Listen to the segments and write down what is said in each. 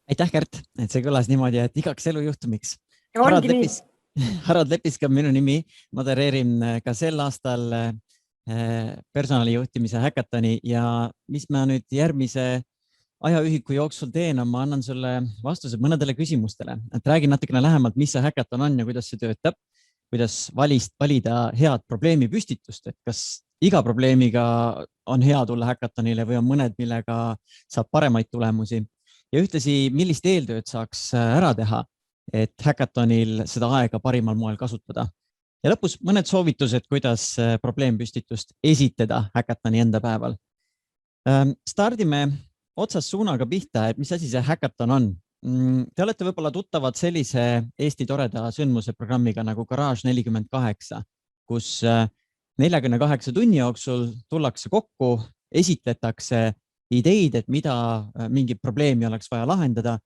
Aitäh, Kärt, et see kõlas niimoodi, et igaks elujuhtumiks. Ja Harald ongi nii. Lepis, Harald Lepisk on minu nimi. Modereerin ka sel aastal personalijuhtimise häkatoni ja mis ma nüüd järgmise ajaühiku jooksul teen, ma annan sulle vastused mõnedele küsimustele. Et räägin natukene lähemalt, mis see häkaton on ja kuidas see töötab, kuidas valida head probleemi püstitust, et kas iga probleemiga on hea tulla häkatonile või on mõned, millega saab paremaid tulemusi. Ja ühtlasi, millist eeltööd saaks ära teha, et häkatonil seda aega parimal moel kasutada. Ja lõpus mõned soovitused, kuidas probleempüstitust esitada häkatoni enda päeval. Stardime otsast suunaga pihta, et mis asi see häkaton on. Te olete võib-olla tuttavad sellise Eesti toreda sündmuse programmiga nagu Garage 48, kus 48 tunni jooksul tullakse kokku, esitletakse ideid, et mida mingi probleemi oleks vaja lahendada,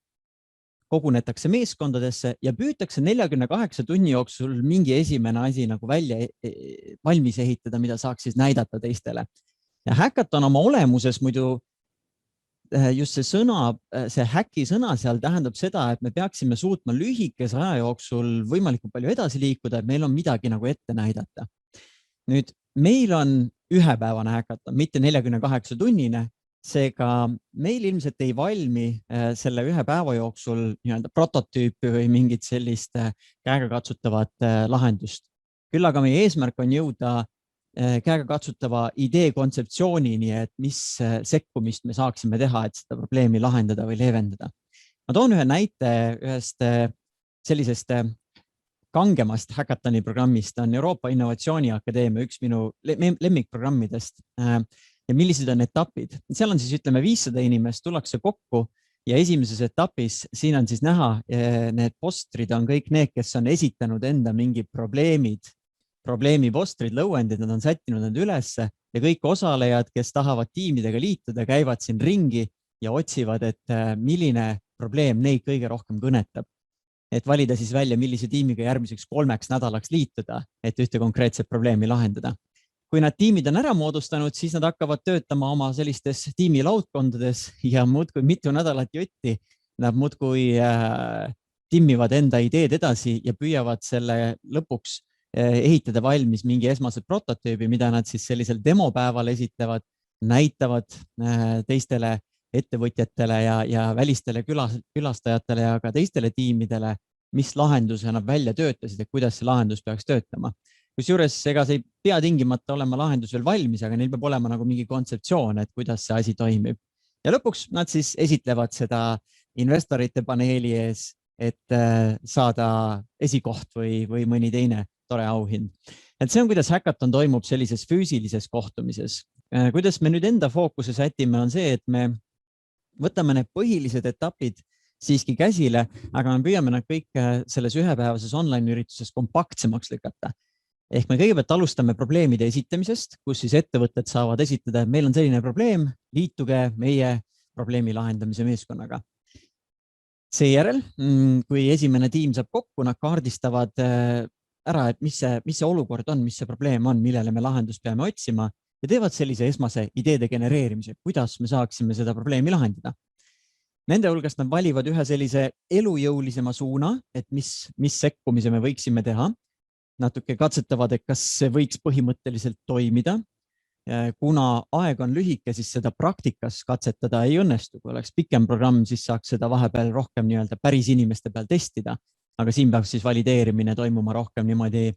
kogunetakse meeskondadesse ja püütakse 48 tunni jooksul mingi esimene asi nagu valmis ehitada, mida saaks siis näidata teistele. Ja häkaton oma olemuses muidu just see häki sõna seal tähendab seda, et me peaksime suutma lühikese aja jooksul võimalikult palju edasi liikuda, et meil on midagi nagu ette näidata. Nüüd, meil on ühepäevane häkaton, mitte 48 tunnine. Seega meil ilmselt ei valmi selle ühe päeva jooksul nii-öelda prototüüpi või mingit sellist käegakatsutavat lahendust. Küll aga meie eesmärk on jõuda käegakatsutava idee kontseptsioonini, et mis sekkumist me saaksime teha, et seda probleemi lahendada või leevendada. Ma toon ühe näite ühest sellisest kangemast häkatoni programmist, on Euroopa Innovatsiooniakadeemia üks minu lemmikprogrammidest. Ja millised on etapid? Seal on siis, ütleme, 500 inimest, tullakse kokku ja esimeses etapis siin on siis näha, need postrid on kõik need, kes on esitanud enda mingid probleemi postrid, lõuendid, nad on sättinud need ülesse ja kõik osalejad, kes tahavad tiimidega liituda, käivad siin ringi ja otsivad, et milline probleem neid kõige rohkem kõnetab. Et valida siis välja, millise tiimiga järgmiseks 3 nädalaks liituda, et ühte konkreetset probleemi lahendada. Kui nad tiimid on ära moodustanud, siis nad hakkavad töötama oma sellistes tiimilaudkondades ja muudkui mitu nädalat jutti. Nad muudkui timmivad enda ideed edasi ja püüavad selle lõpuks ehitada valmis mingi esmase prototüübi, mida nad siis sellisel demopäeval esitlevad, näitavad teistele ettevõtjatele ja välistele külastajatele ja ka teistele tiimidele, mis lahenduse nad välja töötasid ja kuidas see lahendus peaks töötama. Kusjuures ega see ei pea tingimata olema lahendus veel valmis, aga neil peab olema nagu mingi kontseptsioon, et kuidas see asi toimib. Ja lõpuks nad siis esitlevad seda investorite paneeli ees, et saada esikoht või mõni teine tore auhind. Et see on, kuidas häkaton toimub sellises füüsilises kohtumises. Kuidas me nüüd enda fookuse sätime, on see, et me võtame need põhilised etapid siiski käsile, aga me püüame nad kõik selles ühepäevases online ürituses kompaktsemaks lükata. Ehk me kõigepealt alustame probleemide esitamisest, kus siis ettevõtted saavad esitada, et meil on selline probleem, liituge meie probleemi lahendamise meeskonnaga. Seejärel, kui esimene tiim saab kokku, nad kaardistavad ära, et mis see olukord on, mis see probleem on, millele me lahendust peame otsima ja teevad sellise esmase ideede genereerimise, kuidas me saaksime seda probleemi lahendada. Nende hulgast nad valivad ühe sellise elujõulisema suuna, et mis sekkumise me võiksime teha. Natuke katsetavad, et kas see võiks põhimõtteliselt toimida. Kuna aeg on lühike, siis seda praktikas katsetada ei õnnestu. Kui oleks pikem programm, siis saaks seda vahepeal rohkem nii-öelda päris inimeste peal testida. Aga siin peaks siis valideerimine toimuma rohkem niimoodi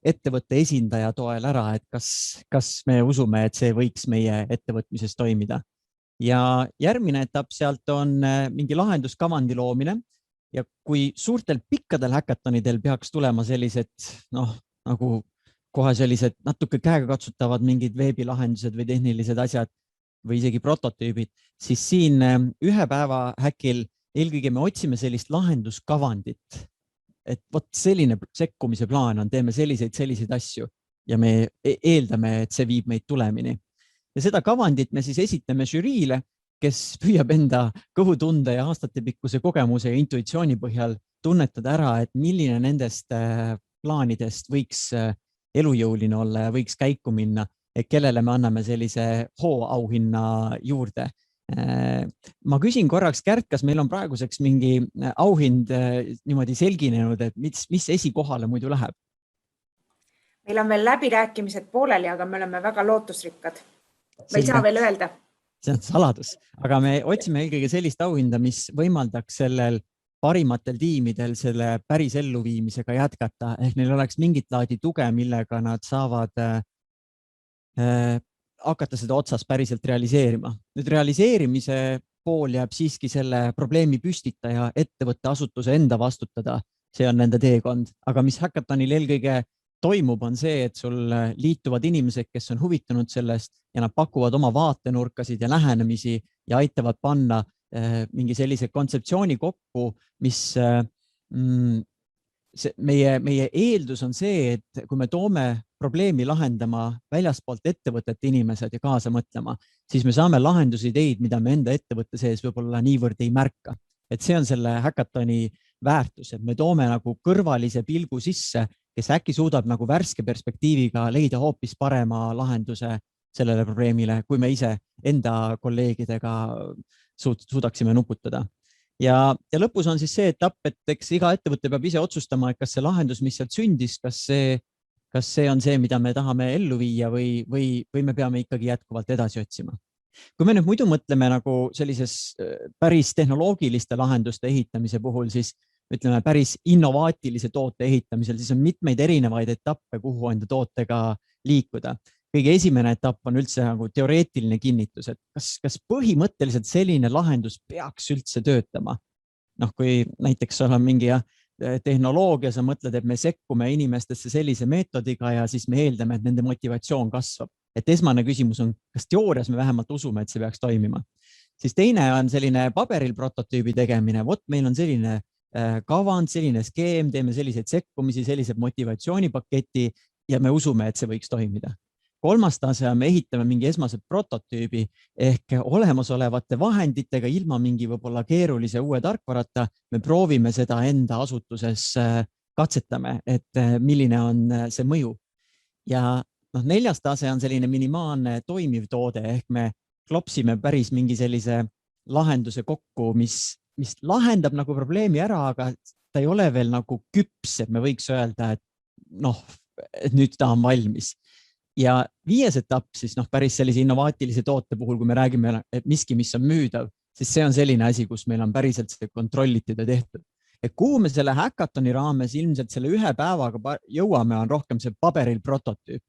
ettevõtte esindaja toel ära, et kas me usume, et see võiks meie ettevõtmises toimida. Ja järgmine etapp sealt on mingi lahenduskavandi loomine. Ja kui suurtel pikkadel häkatonidel peaks tulema sellised, nagu kohe sellised natuke käega katsutavad mingid veebilahendused või tehnilised asjad või isegi prototüübid, siis siin ühe päeva häkil eelkõige me otsime sellist lahenduskavandit, et vot selline sekkumise plaan on, teeme selliseid asju ja me eeldame, et see viib meid tulemini. Ja seda kavandit me siis esitame žüriile, kes püüab enda kõhutunde ja aastatepikkuse kogemuse ja intuitsiooni põhjal tunnetada ära, et milline nendest plaanidest võiks elujõuline olla ja võiks käiku minna, et kellele me anname sellise hooauhinna juurde. Ma küsin korraks, Kärt, kas meil on praeguseks mingi auhind niimoodi selginenud, et mis esikohale muidu läheb? Meil on veel läbirääkimised pooleli, aga me oleme väga lootusrikkad. Ma ei Selge. saa veel öelda. See on saladus, aga me otsime eelkõige sellist auhinda, mis võimaldaks sellel parimatel tiimidel selle päris elluviimisega jätkata, ehk neil oleks mingit laadi tuge, millega nad saavad hakata seda otsast päriselt realiseerima. Nüüd realiseerimise pool jääb siiski selle probleemi püstitaja ettevõtte asutuse enda vastutada. See on nende teekond, aga mis Hackathonil eelkõige toimub, on see, et sul liituvad inimesed, kes on huvitunud sellest ja nad pakuvad oma vaatenurkasid ja lähenemisi ja aitavad panna mingi sellise kontseptsiooni kokku, mis meie eeldus on see, et kui me toome probleemi lahendama väljaspoolt ettevõtet inimesed ja kaasa mõtlema, siis me saame lahendusideid, mida me enda ettevõtte sees võib-olla niivõrd ei märka. Et see on selle Hackathoni väärtus, et me toome nagu kõrvalise pilgu sisse, kes äkki suudab nagu värske perspektiiviga leida hoopis parema lahenduse sellele probleemile, kui me ise enda kolleegidega suudaksime nuputada. Ja lõpus on siis see etapp, et eks iga ettevõte peab ise otsustama, et kas see lahendus, mis sealt sündis, kas see on see, mida me tahame ellu viia või me peame ikkagi jätkuvalt edasi otsima. Kui me nüüd muidu mõtleme nagu sellises päris tehnoloogiliste lahenduste ehitamise puhul, siis ütleme päris innovaatilise toote ehitamisel, siis on mitmeid erinevaid etappe, kuhu enda tootega liikuda. Kõige esimene etapp on üldse nagu teoreetiline kinnitus, et kas põhimõtteliselt selline lahendus peaks üldse töötama. Kui näiteks sul on mingi tehnoloogia, sa mõtled, et me sekkume inimestesse sellise meetodiga ja siis me eeldame, et nende motivatsioon kasvab. Et esmane küsimus on, kas teoorias me vähemalt usume, et see peaks toimima. Siis teine on selline paberil prototüübi tegemine. Vot meil on selline kavand, selline skeem, teeme selliseid sekkumisi, sellised motivatsioonipaketi ja me usume, et see võiks toimida. Kolmas tase on, me ehitame mingi esmased prototüübi ehk olemasolevate vahenditega ilma mingi võib-olla keerulise uue tarkvarata. Me proovime seda enda asutuses katsetame, et milline on see mõju. Ja neljas tase on selline minimaalne toimiv toode ehk me klopsime päris mingi sellise lahenduse kokku, mis lahendab nagu probleemi ära, aga ta ei ole veel nagu küps, et me võiks öelda, et nüüd ta on valmis. Ja viies etapp siis päris sellise innovaatilise toote puhul, kui me räägime, et miski, mis on müüdav, siis see on selline asi, kus meil on päriselt see kontrollitud ja tehtud. Et kuhu me selle Hackathoni raames ilmselt selle ühe päevaga jõuame, on rohkem see paberil prototüüp.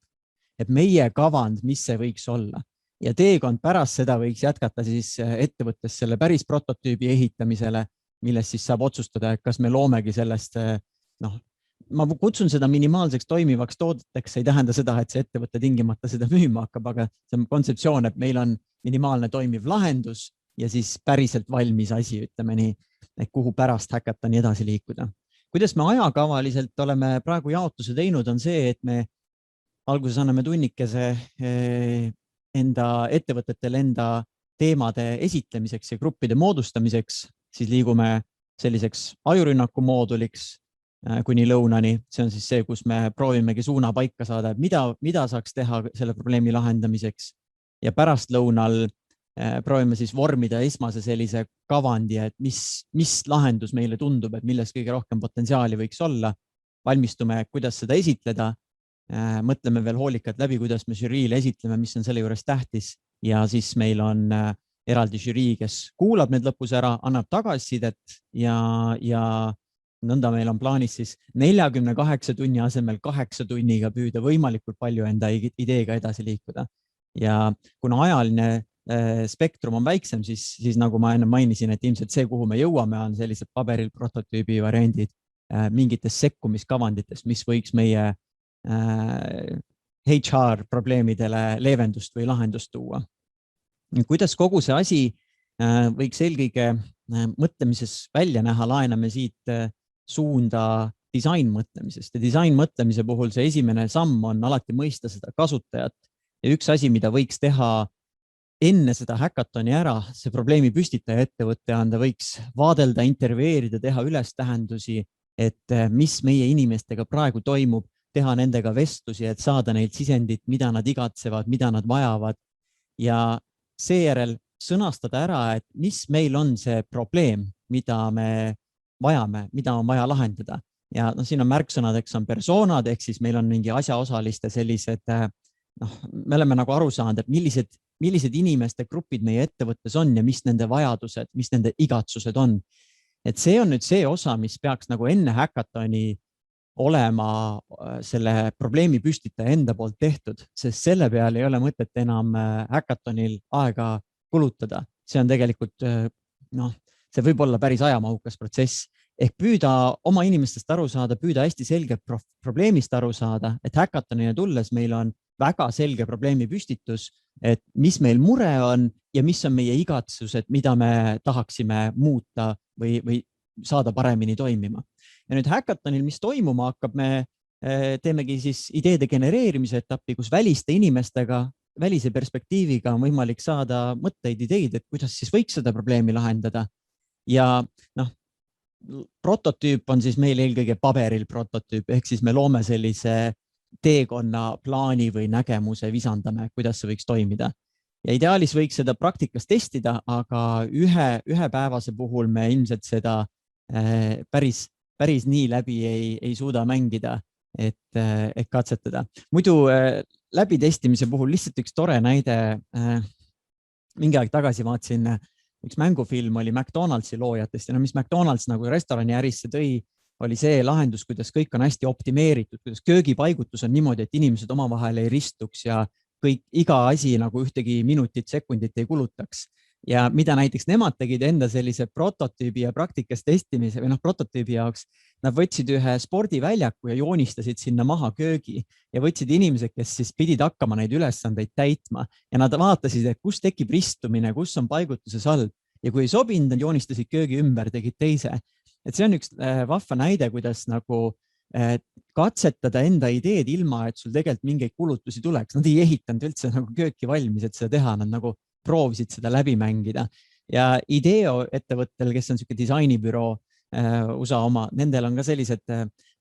Et meie kavand, mis see võiks olla. Ja teekond pärast seda võiks jätkata siis ettevõttes selle päris prototüübi ehitamisele, milles siis saab otsustada, et kas me loomegi sellest, ma kutsun seda minimaalseks toimivaks toodeteks, ei tähenda seda, et see ettevõtte tingimata seda müüma hakkab, aga see on kontseptsioon, et meil on minimaalne toimiv lahendus ja siis päriselt valmis asi, ütleme nii, et kuhu pärast Hackathoni edasi liikuda. Kuidas me ajakavaliselt oleme praegu jaotuse teinud, on see, et me alguses anname tunnikese enda ettevõtetele enda teemade esitlemiseks ja gruppide moodustamiseks, siis liigume selliseks ajurünnaku mooduliks kuni lõunani. See on siis see, kus me proovimegi suuna paika saada, et mida saaks teha selle probleemi lahendamiseks. Ja pärast lõunal proovime siis vormida esmase sellise kavandi, et mis lahendus meile tundub, et milles kõige rohkem potentsiaali võiks olla. Valmistume, kuidas seda esitleda. Mõtleme veel hoolikalt läbi, kuidas me žüriile esitleme, mis on selle juures tähtis. Ja siis meil on eraldi žürii, kes kuulab need lõpus ära, annab tagasisidet ja nõnda meil on plaanis siis 48 tunni asemel 8 tunniga püüda võimalikult palju enda ideega edasi liikuda. Ja kuna ajaline spektrum on väiksem, siis nagu ma enne mainisin, et ilmselt see, kuhu me jõuame, on sellised paberil prototüübi variandid mingites sekkumiskavanditest, mis võiks meie HR probleemidele leevendust või lahendust tuua. Kuidas kogu see asi võiks eelkõige mõtlemises välja näha, laename siit suunda disainmõtlemisest. Ja disainmõtlemise puhul see esimene samm on alati mõista seda kasutajat. Ja üks asi, mida võiks teha enne seda Hackathoni ära, see probleemi püstitaja ettevõtte anda, võiks vaadelda, intervjueerida, teha ülestähendusi, et mis meie inimestega praegu toimub, teha nendega vestlusi, et saada neilt sisendit, mida nad igatsevad, mida nad vajavad. Ja seejärel sõnastada ära, et mis meil on see probleem, mida me vajame, mida on vaja lahendada. Ja siin on märksõnadeks on persoonad, ehk siis meil on mingi asjaosaliste sellised, me oleme nagu aru saanud, et millised inimeste grupid meie ettevõttes on ja mis nende vajadused, mis nende igatsused on. Et see on nüüd see osa, mis peaks nagu enne häkatoni olema selle probleemi püstitaja enda poolt tehtud, sest selle peale ei ole mõtet enam häkatonil aega kulutada. See on tegelikult, see võib olla päris ajamahukas protsess. Ehk püüda oma inimestest aru saada, püüda hästi selgelt probleemist aru saada, et häkatonile tulles meil on väga selge probleemi püstitus, et mis meil mure on ja mis on meie igatsused, mida me tahaksime muuta või saada paremini toimima. Ja nüüd häkatonil, mis toimuma hakkab, me teemegi siis ideede genereerimise etappi, kus väliste inimestega, välise perspektiiviga on võimalik saada mõtteid, ideid, et kuidas siis võiks seda probleemi lahendada. Ja prototüüp on siis meil eelkõige paberil prototüüp, ehk siis me loome sellise teekonna plaani või nägemuse, visandame, kuidas see võiks toimida. Ja ideaalis võiks seda praktikas testida, aga ühe päevase puhul me ilmselt seda päris nii läbi ei suuda mängida, et katsetada. Muidu läbitestimise puhul lihtsalt üks tore näide. Mingi aeg tagasi vaatasin, üks mängufilm oli McDonaldsi loojatest ja mis McDonald's nagu restorani ärisse tõi, oli see lahendus, kuidas kõik on hästi optimeeritud, kuidas köögipaigutus on niimoodi, et inimesed omavahel ei ristuks ja iga asi nagu ühtegi minutit, sekundit ei kulutaks. Ja mida näiteks nemad tegid enda sellise prototüübi ja praktikas testimise või prototüübi jaoks, nad võtsid ühe spordiväljaku ja joonistasid sinna maha köögi ja võtsid inimesed, kes siis pidid hakkama neid ülesandeid täitma ja nad vaatasid, et kus tekib ristumine, kus on paigutuse salv ja kui ei sobinud, nad joonistasid köögi ümber, tegid teise. Et see on üks vahva näide, kuidas nagu katsetada enda ideed ilma, et sul tegelikult mingeid kulutusi tuleks. Nad ei ehitanud üldse nagu kööki valmis, et seda teha, nad nagu proovisid seda läbi mängida. Ja Ideo ettevõttel, kes on selline disainibüroo USA oma, nendel on ka sellised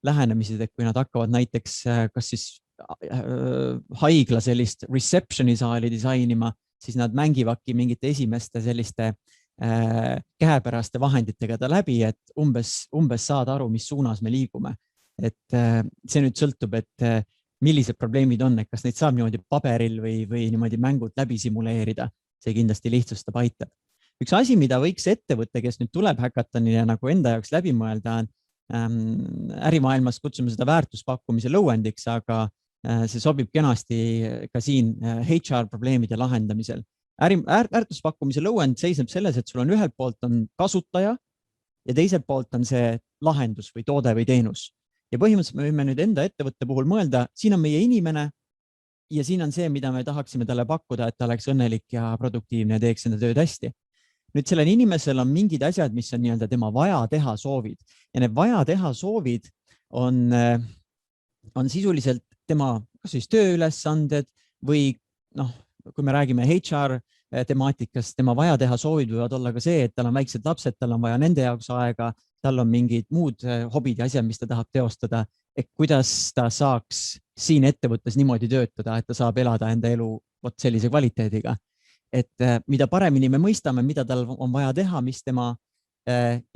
lähenemised, et kui nad hakkavad näiteks kas siis haigla sellist receptioni saali disainima, siis nad mängivadki mingite esimeste selliste käepäraste vahenditega ta läbi, et umbes saada aru, mis suunas me liigume. Et see nüüd sõltub, et millised probleemid on, et kas neid saab niimoodi paberil või niimoodi mängud läbi simuleerida. See kindlasti lihtsustab, aitab. Üks asi, mida võiks ettevõte, kes nüüd tuleb häkatonile nagu enda jaoks läbi mõelda, ärimaailmas kutsume seda väärtuspakkumise lõuendiks, aga see sobib kenasti ka siin HR probleemide lahendamisel. Väärtuspakkumise lõuend seisneb selles, et sul on ühelt poolt on kasutaja ja teiselt poolt on see lahendus või toode või teenus. Ja põhimõtteliselt me võime nüüd enda ettevõtte puhul mõelda, siin on meie inimene ja siin on see, mida me tahaksime talle pakkuda, et ta oleks õnnelik ja produktiivne ja teeks enda tööd hästi. Nüüd sellel inimesel on mingid asjad, mis on nii-öelda tema vaja teha soovid ja need vaja teha soovid on sisuliselt tema kas siis tööülesanded või kui me räägime HR temaatikast, tema vaja teha soovid võivad olla ka see, et tal on väiksed lapsed, tal on vaja nende jaoks aega, tal on mingid muud hobid ja asjad, mis ta tahab teostada, et kuidas ta saaks siin ettevõttes niimoodi töötada, et ta saab elada enda elu sellise kvaliteediga. Et mida paremini me mõistame, mida tal on vaja teha, mis tema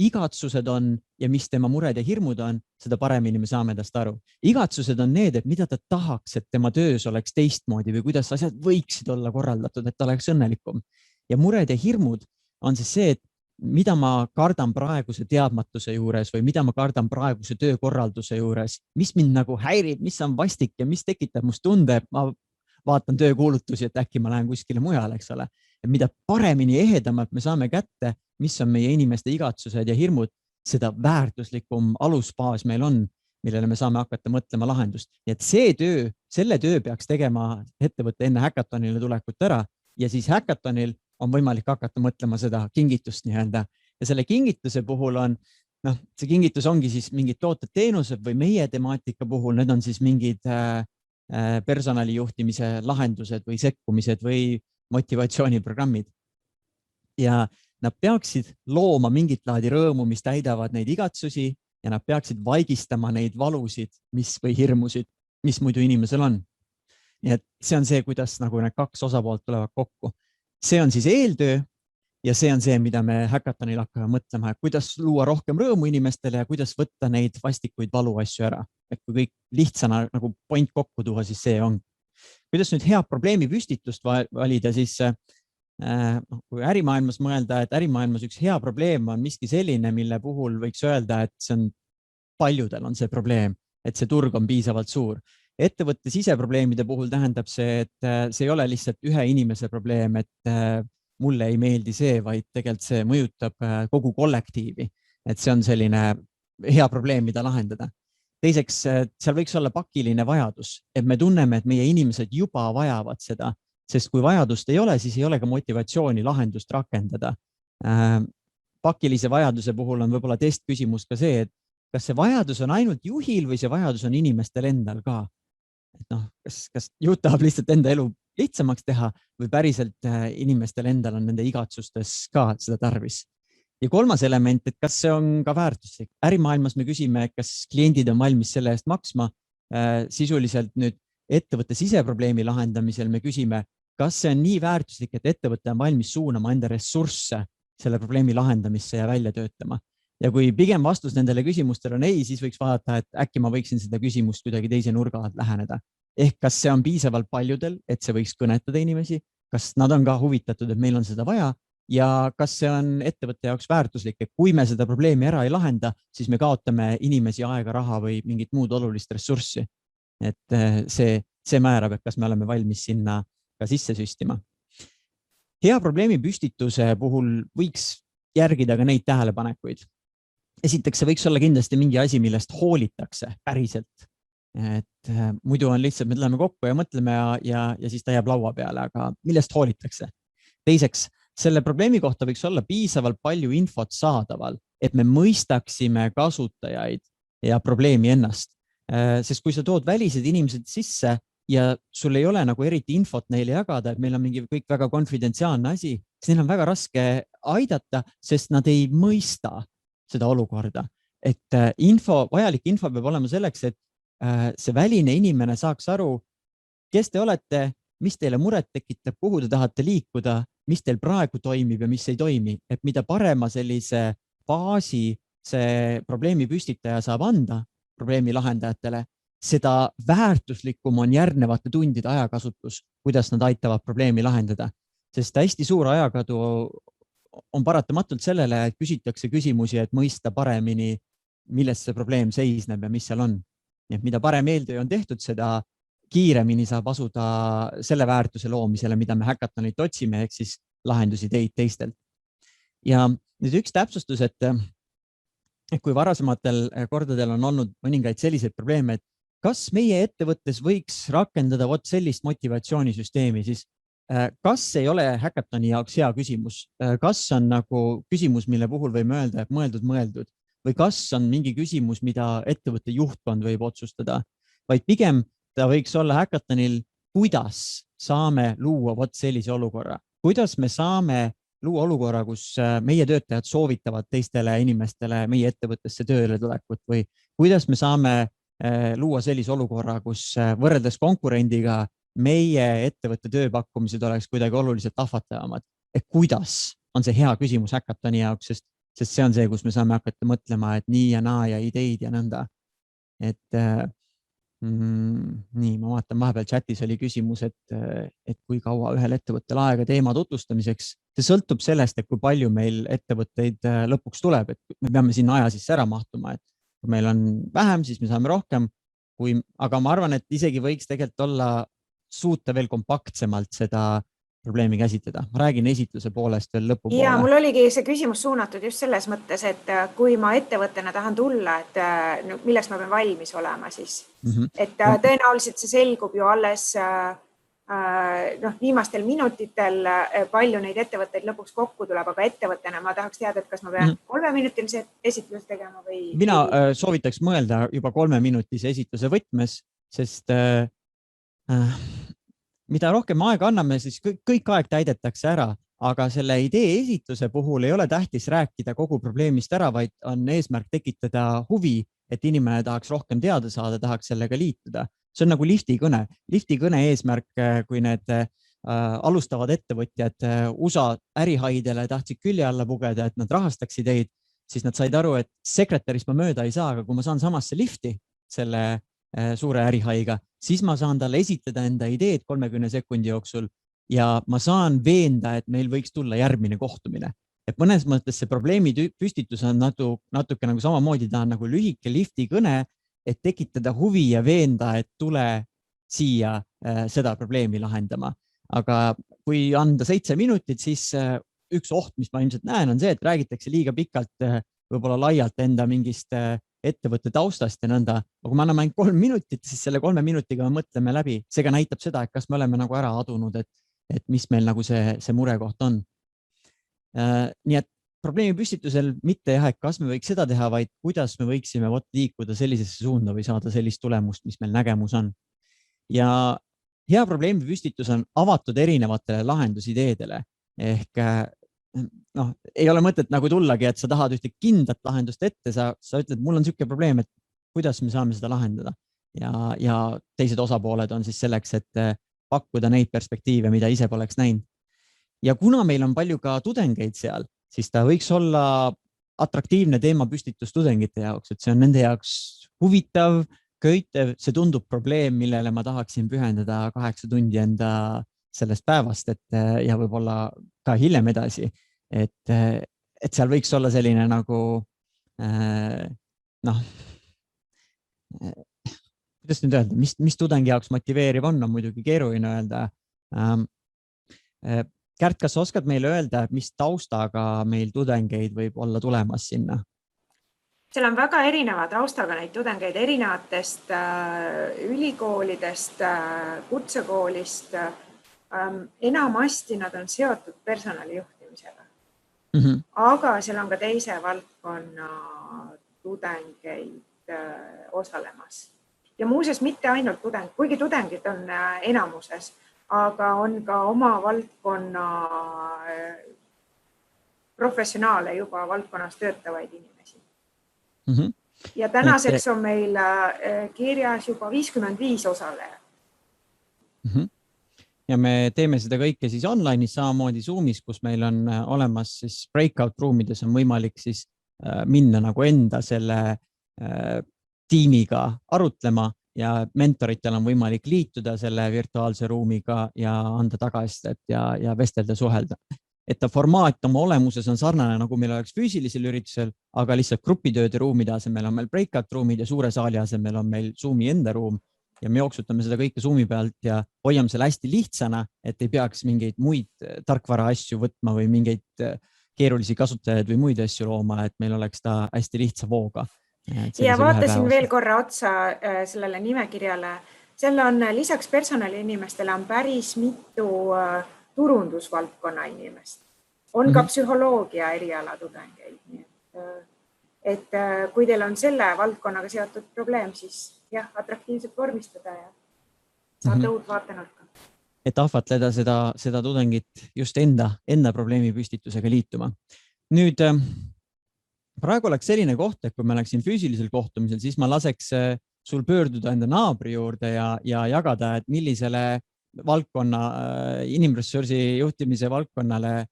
igatsused on ja mis tema mured ja hirmud on, seda paremini me saame tast aru. Igatsused on need, et mida ta tahaks, et tema töös oleks teistmoodi või kuidas asjad võiksid olla korraldatud, et ta oleks õnnelikum. Ja mured ja hirmud on siis see, et mida ma kardan praeguse teadmatuse juures või mida ma kardan praeguse töökorralduse juures, mis mind nagu häirib, mis on vastik ja mis tekitab must tunde, et ma vaatan töökuulutusi, et äkki ma lähen kuskile mujale, eks ole. Et mida paremini ehedamalt me saame kätte, mis on meie inimeste igatsused ja hirmud, seda väärtuslikum alusbaas meil on, millele me saame hakata mõtlema lahendust. Nii et selle töö peaks tegema ettevõtte enne häkatonile tulekut ära ja siis häkatonil on võimalik hakata mõtlema seda kingitust nii-öelda. Ja selle kingituse puhul on, see kingitus ongi siis mingid tooted, teenused või meie temaatika puhul, need on siis mingid personalijuhtimise lahendused või sekkumised või motivatsiooniprogrammid. Ja nad peaksid looma mingit laadi rõõmu, mis täidavad neid igatsusi ja nad peaksid vaigistama neid valusid, või hirmusid, mis muidu inimesel on. Nii et see on see, kuidas nagu need kaks osapoolt tulevad kokku. See on siis eeltöö Ja see on see, mida me hackathonil hakkame mõtlema, et kuidas luua rohkem rõõmu inimestele ja kuidas võtta neid vastikuid valuasju ära. Et kui kõik lihtsana nagu point kokku tuua, siis see on. Kuidas nüüd hea probleemi püstitust valida, siis kui ärimaailmas mõelda, et ärimaailmas üks hea probleem on miski selline, mille puhul võiks öelda, et see on paljudel on see probleem, et see turg on piisavalt suur. Ettevõtte siseprobleemide puhul tähendab see, et see ei ole lihtsalt ühe inimese probleem, et mulle ei meeldi see, vaid tegelikult see mõjutab kogu kollektiivi. Et see on selline hea probleem, mida lahendada. Teiseks, seal võiks olla pakiline vajadus, et me tunneme, et meie inimesed juba vajavad seda, sest kui vajadust ei ole, siis ei ole ka motivatsiooni lahendust rakendada. Pakilise vajaduse puhul on võib-olla testküsimus ka see, et kas see vajadus on ainult juhil või see vajadus on inimestel endal ka. Et kas juht tahab lihtsalt enda elu lihtsamaks teha või päriselt inimestel endal on nende igatsustes ka seda tarvis. Ja kolmas element, et kas see on ka väärtuslik. Ärimaailmas me küsime, kas kliendid on valmis selle eest maksma. Sisuliselt nüüd ettevõtte siseprobleemi lahendamisel me küsime, kas see on nii väärtuslik, et ettevõte on valmis suunama enda ressursse selle probleemi lahendamisse ja välja töötama. Ja kui pigem vastus nendele küsimustele on ei, siis võiks vaadata, et äkki ma võiksin seda küsimust kuidagi teise nurga alt läheneda. Ehk kas see on piisavalt paljudel, et see võiks kõnetada inimesi, kas nad on ka huvitatud, et meil on seda vaja ja kas see on ettevõtte jaoks väärtuslik, et kui me seda probleemi ära ei lahenda, siis me kaotame inimesi, aega, raha või mingit muud olulist ressurssi. Et see määrab, et kas me oleme valmis sinna ka sisse süstima. Hea probleemi püstituse puhul võiks järgida ka neid tähelepanekuid. Esiteks, see võiks olla kindlasti mingi asi, millest hoolitakse päriselt. Et muidu on lihtsalt, me tuleme kokku ja mõtleme ja siis ta jääb laua peale, aga millest hoolitakse? Teiseks, selle probleemi kohta võiks olla piisavalt palju infot saadaval, et me mõistaksime kasutajaid ja probleemi ennast. Sest kui sa tood välised inimesed sisse ja sul ei ole nagu eriti infot neile jagada, et meil on mingi kõik väga konfidentsiaalne asi, siis neil on väga raske aidata, sest nad ei mõista seda olukorda. Et vajalik info peab olema selleks, et see väline inimene saaks aru, kes te olete, mis teile muret tekitab, kuhu te tahate liikuda, mis teil praegu toimib ja mis ei toimi. Et mida parema sellise baasi see probleemi püstitaja saab anda probleemi lahendajatele, seda väärtuslikum on järgnevate tundide ajakasutus, kuidas nad aitavad probleemi lahendada. Sest hästi suur ajakadu on paratamatult sellele, et küsitakse küsimusi, et mõista paremini, milles see probleem seisneb ja mis seal on. Nii et mida parem eeltöö on tehtud, seda kiiremini saab asuda selle väärtuse loomisele, mida me hackathonilt otsime, ehk siis lahendusi teistelt. Ja nüüd üks täpsustus, et kui varasematel kordadel on olnud mõningaid selliseid probleeme, et kas meie ettevõttes võiks rakendada sellist motivatsioonisüsteemi, siis kas ei ole hackathoni jaoks hea küsimus? Kas on nagu küsimus, mille puhul võime öelda, et mõeldud, või kas on mingi küsimus, mida ettevõtte juhtkond võib otsustada, vaid pigem ta võiks olla hackathonil, kuidas saame luua sellise olukorra, kuidas me saame luua olukorra, kus meie töötajad soovitavad teistele inimestele meie ettevõttesse tööle tulekut või kuidas me saame luua sellise olukorra, kus võrreldes konkurendiga meie ettevõtte tööpakkumised oleks kuidagi oluliselt ahvatavamad. Et kuidas on see hea küsimus hackathoni jaoks, sest see on see, kus me saame hakata mõtlema, et nii ja naa ja ideid ja nõnda. Et nii, ma vaatan vahepeal chatis oli küsimus, et kui kaua ühel ettevõttel aega teema tutvustamiseks. See sõltub sellest, et kui palju meil ettevõtteid lõpuks tuleb, et me peame sinna aja sisse ära mahtuma, et kui meil on vähem, siis me saame rohkem, aga ma arvan, et isegi võiks tegelikult olla suuta veel kompaktsemalt seda probleemi käsitleda. Ma räägin esitluse poolest veel lõpupoole. Ja mul oligi see küsimus suunatud just selles mõttes, et kui ma ettevõttena tahan tulla, et milleks ma pean valmis olema siis. Et tõenäoliselt see selgub ju alles viimastel minutitel, palju neid ettevõtteid lõpuks kokku tuleb, aga ettevõttena ma tahaks teada, et kas ma pean 3-minutilise esitluse tegema või... Mina soovitaks mõelda juba 3-minutise esitluse võtmes, sest mida rohkem aega anname, siis kõik aeg täidetakse ära, aga selle idee esitluse puhul ei ole tähtis rääkida kogu probleemist ära, vaid on eesmärk tekitada huvi, et inimene tahaks rohkem teada saada, tahaks sellega liituda. See on nagu liftikõne. Liftikõne eesmärk, kui need alustavad ettevõtjad USA ärihaidele tahtsid külje alla pugeda, et nad rahastaksid teid, siis nad said aru, et sekretärist ma mööda ei saa, aga kui ma saan samasse lifti selle suure ärihaiga, siis ma saan talle esitleda enda ideed 30 sekundi jooksul ja ma saan veenda, et meil võiks tulla järgmine kohtumine. Et mõnes mõttes see probleemi püstitus on natuke nagu samamoodi, ta on nagu lühike lifti kõne, et tekitada huvi ja veenda, et tule siia seda probleemi lahendama. Aga kui anda 7 minutit, siis üks oht, mis ma ilmselt näen, on see, et räägitakse liiga pikalt, võib-olla laialt enda mingist ettevõtte taustast ja nõnda. Aga kui me anname ainult 3 minutit, siis selle 3 minutiga me mõtleme läbi. Seega näitab seda, et kas me oleme nagu ära adunud, et mis meil nagu see murekoht on. Nii et probleemi püstitusel mitte jah, et kas me võiks seda teha, vaid kuidas me võiksime liikuda sellisesse suunda või saada sellist tulemust, mis meil nägemus on. Ja hea probleemi püstitus on avatud erinevatele lahendusideedele. Ehk ei ole mõtet nagu tullagi, et sa tahad ühte kindlat lahendust ette, sa ütled, mul on selline probleem, et kuidas me saame seda lahendada. Ja teised osapooled on siis selleks, et pakkuda neid perspektiive, mida ise poleks näinud. Ja kuna meil on palju ka tudengeid seal, siis ta võiks olla atraktiivne teemapüstitus tudengite jaoks, et see on nende jaoks huvitav, köitev, see tundub probleem, millele ma tahaksin pühendada 8 tundi enda sellest päevast, ja võib-olla ka hiljem edasi, et seal võiks olla selline nagu kuidas nüüd öelda, mis tudengi jaoks motiveeriv on muidugi keeruline öelda. Kärt, kas oskad meile öelda, mis taustaga meil tudengeid võib olla tulemas sinna? Seal on väga erineva taustaga neid tudengeid erinevatest ülikoolidest, kutsekoolist. Enamasti nad on seotud personalijuhtimisega. Aga seal on ka teise valdkonna tudengeid osalemas. Ja muuseas mitte ainult tudeng, kuigi tudengid on enamuses, aga on ka oma valdkonna professionaale juba valdkonnas töötavaid inimesi. Ja tänaseks on meil kirjas juba 55 osalejat. Ja me teeme seda kõike siis online'is, samamoodi Zoomis, kus meil on olemas siis breakout ruumides on võimalik siis minna nagu enda selle tiimiga arutlema ja mentoritel on võimalik liituda selle virtuaalse ruumiga ja anda tagasisidet ja vestelda, suhelda. Et ta formaat oma olemuses on sarnane, nagu meil oleks füüsilisel üritusel, aga lihtsalt grupitööde ruumide asemel on meil breakout ruumid ja suure saali asemel on meil Zoomi enda ruum ja me jooksutame seda kõike Zoomi pealt ja hoiame selle hästi lihtsana, et ei peaks mingeid muid tarkvara asju võtma või mingeid keerulisi kasutajaid või muid asju looma, et meil oleks ta hästi lihtsa vooga. Ja vaatasin veel korra otsa sellele nimekirjale. Seal on lisaks personali inimestele on päris mitu turundusvaldkonna inimest. On ka psühholoogia eriala tudengeid. Et kui teil on selle valdkonnaga seotud probleem, siis jah, atraktiivselt vormistada ja saada uut vaatenurka. Et ahvatleda seda tudengit just enda probleemi püstitusega liituma. Nüüd, praegu oleks selline koht, et kui me oleksin füüsilisel kohtumisel, siis ma laseks sul pöörduda enda naabri juurde ja jagada, et millisele valdkonna, inimressursi juhtimise valdkonnale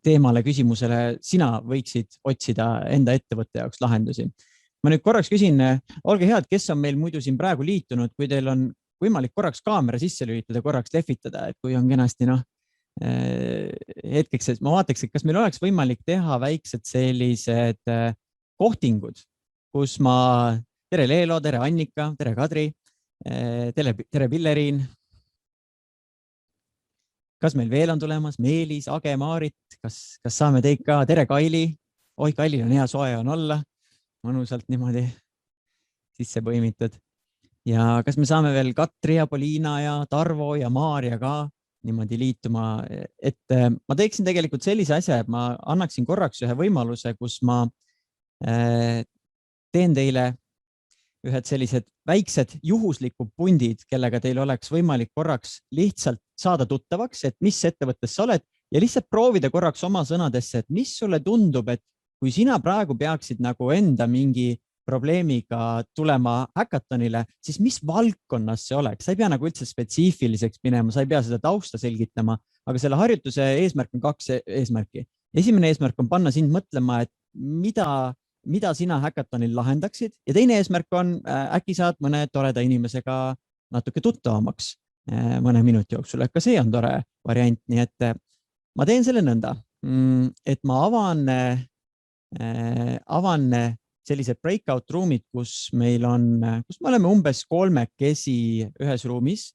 teemale, küsimusele sina võiksid otsida enda ettevõtte jaoks lahendusi. Ma nüüd korraks küsin, olge head, kes on meil muidu siin praegu liitunud, kui teil on võimalik korraks kaamera sisse lülitada, korraks lehvitada, et kui on kenasti hetkeks, et ma vaataks, et kas meil oleks võimalik teha väiksed sellised kohtingud, kus tere Leelo, tere Annika, tere Kadri, tere Pilleriin. Kas meil veel on tulemas? Meelis, Age, Maarit, kas saame teid ka? Tere Kaili. Oi, Kailil on hea soe on olla. Mõnusalt niimoodi sisse põimitud. Ja kas me saame veel Katri ja Poliina ja Tarvo ja Maarja ka niimoodi liituma, et ma teeksin tegelikult sellise asja, et ma annaksin korraks ühe võimaluse, kus ma teen teile ühed sellised väiksed juhuslikud pundid, kellega teil oleks võimalik korraks lihtsalt saada tuttavaks, et mis ettevõttes sa oled ja lihtsalt proovida korraks oma sõnadesse, et mis sulle tundub, et kui sina praegu peaksid nagu enda mingi probleemiga tulema häkatonile, siis mis valdkonnas see oleks? Sa ei pea nagu üldse spetsiifiliseks minema, sa ei pea seda tausta selgitama, aga selle harjutuse eesmärk on 2 eesmärki. Esimene eesmärk on panna sind mõtlema, et mida sina häkatonil lahendaksid ja teine eesmärk on äkki saad mõne toreda inimesega natuke tuttavamaks mõne minuti jooksul, et ka see on tore variant, nii et ma teen selle nõnda, et ma avan sellised breakout ruumid, kus me oleme umbes 3 ühes ruumis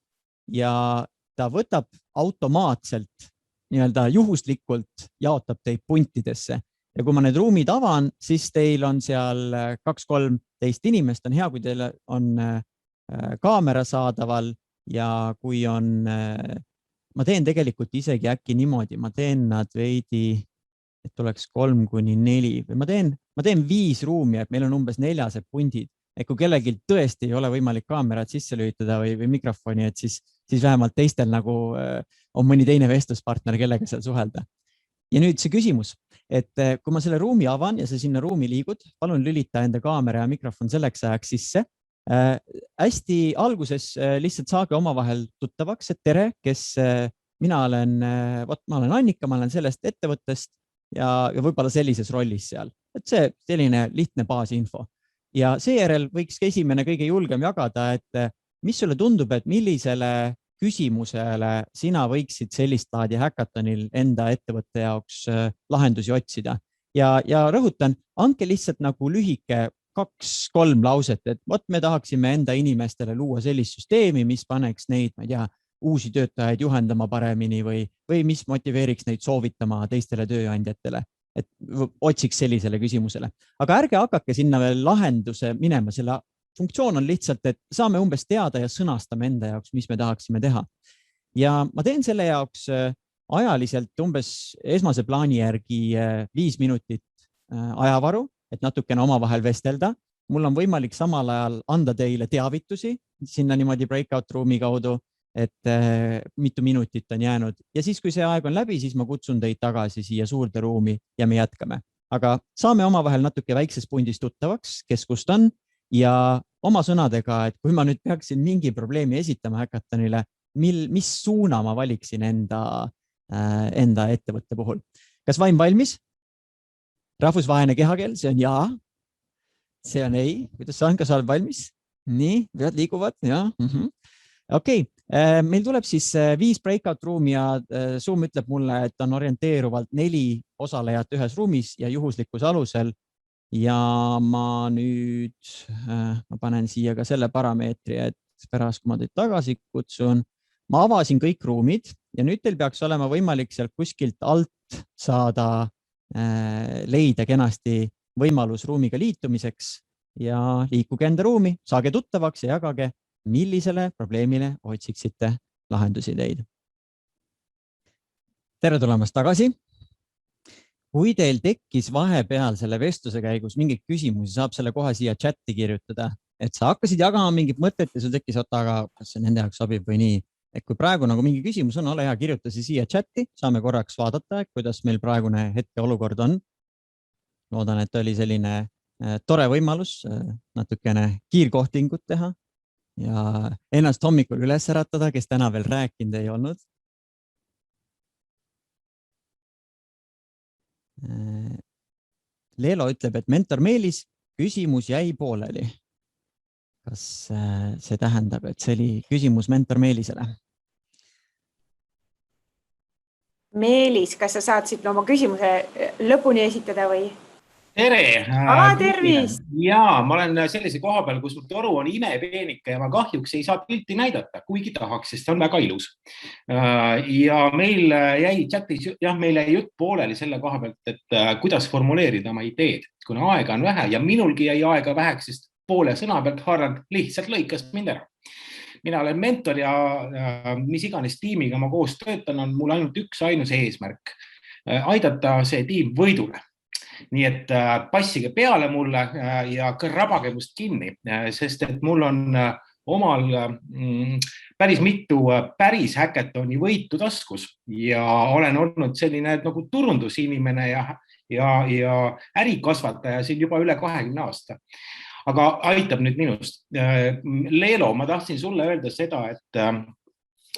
ja ta võtab automaatselt nii-öelda juhuslikult jaotab teid puntidesse. Ja kui ma need ruumid avan, siis teil on seal 2-3 inimest, on hea, kui teil on kaamera saadaval ja kui on, ma teen tegelikult isegi äkki niimoodi, ma teen nad veidi, et oleks 3-4 või ma teen 5 ruumi, et meil on umbes 4 pundid. Et kui kellelgi tõesti ei ole võimalik kaamerat sisse lülitada või mikrofoni, et siis vähemalt teistel nagu on mõni teine vestluspartner, kellega seal suhelda. Ja nüüd see küsimus, et kui ma selle ruumi avan ja sa sinna ruumi liigud, palun lülita enda kaamera ja mikrofon selleks ajaks sisse. Hästi alguses lihtsalt saage omavahel tuttavaks, et tere, ma olen Annika, ma olen sellest ettevõttest ja võib-olla sellises rollis seal. Et see selline lihtne baasinfo. Ja seejärel võiks esimene kõige julgem jagada, et mis sulle tundub, et millisele küsimusele sina võiksid sellist laadi häkatonil enda ettevõtte jaoks lahendusi otsida. Ja rõhutan, andke lihtsalt nagu lühike 2-3 lauset, et me tahaksime enda inimestele luua sellist süsteemi, mis paneks neid, ma ei tea, uusi töötajaid juhendama paremini või mis motiveeriks neid soovitama teistele tööandjatele, et otsiks sellisele küsimusele. Aga ärge hakake sinna veel lahenduse minema, selle funktsioon on lihtsalt, et saame umbes teada ja sõnastame enda jaoks, mis me tahaksime teha. Ja ma teen selle jaoks ajaliselt umbes esmase plaani järgi 5 minutit ajavaru, et natukene omavahel vestelda. Mul on võimalik samal ajal anda teile teavitusi sinna niimoodi breakout ruumi kaudu, et mitu minutit on jäänud. Ja siis, kui see aeg on läbi, siis ma kutsun teid tagasi siia suurde ruumi ja me jätkame. Aga saame omavahel natuke väikses pundis tuttavaks, kes kust on ja oma sõnadega, et kui ma nüüd peaksin mingi probleemi esitama häkatonile, mis suuna ma valiksin enda ettevõtte puhul. Kas vaim valmis? Rahvusvaheline kehakeel, see on jaa, see on ei. Kuidas sa on, kas sa oled valmis? Nii, vead liiguvad, jah. Okei, meil tuleb siis 5 breakout ruumi ja Zoom ütleb mulle, et on orienteeruvalt 4 osalejat ühes ruumis ja juhuslikus alusel. Ja ma nüüd panen siia ka selle parameetri, et pärast, kui ma teid tagasi kutsun, ma avasin kõik ruumid ja nüüd teil peaks olema võimalik sealt kuskilt alt saada leida kenasti võimalus ruumiga liitumiseks ja liikuge enda ruumi, saage tuttavaks ja jagage, millisele probleemile otsiksite lahendusi teid. Tere tulemast tagasi. Kui teil tekkis vahepeal selle vestluse käigus mingid küsimusi, saab selle kohe siia chatti kirjutada, et sa hakkasid jagama mingit mõtet ja sul tekkis, aga kas see nende jaoks sobib või nii. Et kui praegu nagu mingi küsimus on, ole hea, kirjuta siia chatti, saame korraks vaadata, kuidas meil praegune hetke olukord on. Loodan, et oli selline tore võimalus natukene kiirkohtingut teha ja ennast hommikul üles äratada, kes täna veel rääkinud ei olnud. Leelo ütleb, et mentor Meelis, küsimus jäi pooleli. Kas see tähendab, et see oli küsimus mentor Meelisele? Meelis, kas sa saad siit oma küsimuse lõpuni esitada või? Tere! Tervist! Jaa, ma olen sellise koha peal, kus toru on imepeenike ja ma kahjuks ei saa pilti näidata, kuigi tahaks, sest on väga ilus. Ja meil jäi chatis, meil jäi jutt pooleli selle koha pealt, et kuidas formuleerida oma ideed, kuna aega on vähe ja minulgi jäi aega väheks, sest poole sõna pealt Harald lihtsalt lõikas mind ära. Mina olen mentor ja mis iganes tiimiga ma koos töötan, on mul ainult üks ainus eesmärk. Aidata see tiim võidule. Nii et passige peale mulle ja krabage must kinni, sest et mul on omal päris mitu päris häkatoni võitu taskus ja olen olnud selline nagu turundusinimene ja ärikasvataja siin juba üle 20 aasta. aga aitab nüüd minust. Leelo, ma tahtsin sulle öelda seda,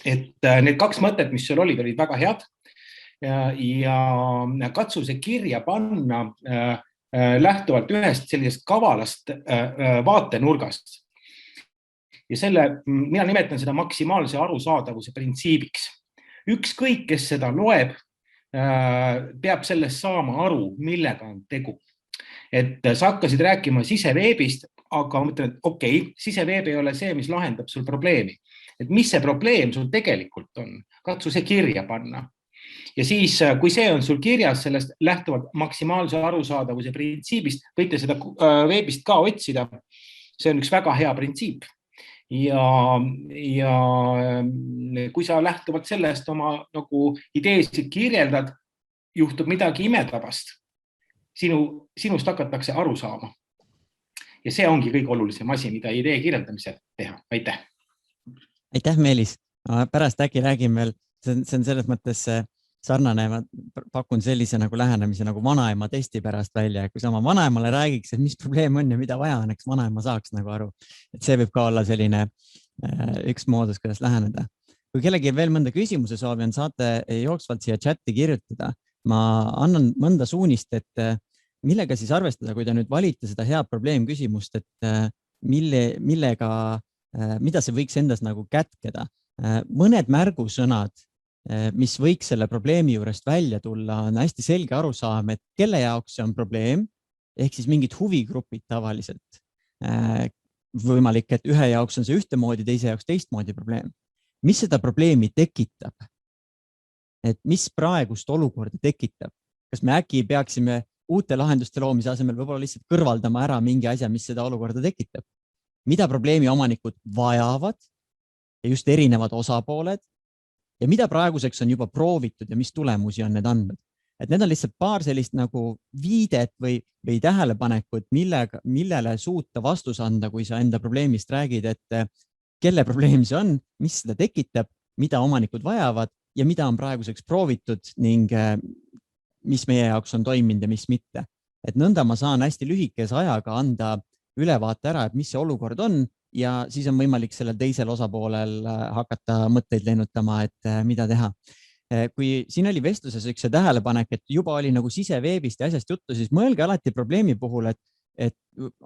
et need 2 mõtet, mis sul olid väga head ja katsu see kirja panna lähtuvalt ühest sellisest kavalast vaatenurgast. Ja mina nimetan seda maksimaalse arusaadavuse printsiibiks. Ükskõik, kes seda loeb, peab sellest saama aru, millega on tegu. Et sa hakkasid rääkima siseveebist, aga ma mõtlen, et okei, siseveeb ei ole see, mis lahendab sul probleemi. Et mis see probleem sul tegelikult on? Katsu see kirja panna. Ja siis, kui see on sul kirjas sellest lähtuvalt maksimaalse arusaadavuse printsiibist, võite seda veebist ka otsida. See on üks väga hea printsiip. Ja kui sa lähtuvalt sellest oma ideesid kirjeldad, juhtub midagi imetabast. Sinust hakatakse aru saama. Ja see ongi kõige olulisem asi, mida idee kirjeldamisel teha. Aitäh! Aitäh, Meelis! Pärast äkki räägin veel, see on selles mõttes sarnane, ma pakun sellise lähenemise nagu vanaema testi pärast välja. Kui sa oma vanaemale räägiks, et mis probleem on ja mida vaja on, eks vanaema saaks aru. Et see võib ka olla selline üks moodus, kuidas läheneda. Kui kellegi veel mõnda küsimuse soovi on, saate jooksvalt siia chatti kirjutada. Ma annan mõnda suunist, et millega siis arvestada, kui te nüüd valite seda head probleemküsimust, et mida see võiks endas kätkeda. Mõned märgusõnad, mis võiks selle probleemi juurest välja tulla, on hästi selge arusaam, et kelle jaoks see on probleem, ehk siis mingid huvigrupid tavaliselt. Võimalik, et ühe jaoks on see ühtemoodi, teise jaoks teistmoodi probleem. Mis seda probleemi tekitab? Et mis praegust olukorda tekitab? Kas me äkki peaksime uute lahenduste loomise asemel võib-olla lihtsalt kõrvaldama ära mingi asja, mis seda olukorda tekitab? Mida probleemi omanikud vajavad ja just erinevad osapooled? Ja mida praeguseks on juba proovitud ja mis tulemusi on need andnud. Et need on lihtsalt paar sellist viidet või tähelepanekut, millele suuta vastus anda, kui sa enda probleemist räägid, et kelle probleem see on, mis seda tekitab, mida omanikud vajavad ja mida on praeguseks proovitud ning mis meie jaoks on toiminud ja mis mitte. Et nõnda ma saan hästi lühikese ajaga anda ülevaate ära, et mis see olukord on ja siis on võimalik sellel teisel osapoolel hakata mõtteid lennutama, et mida teha. Kui siin oli vestluses üks tähelepanek, et juba oli siseveebist ja asjast juttu, siis mõelge alati probleemi puhul, et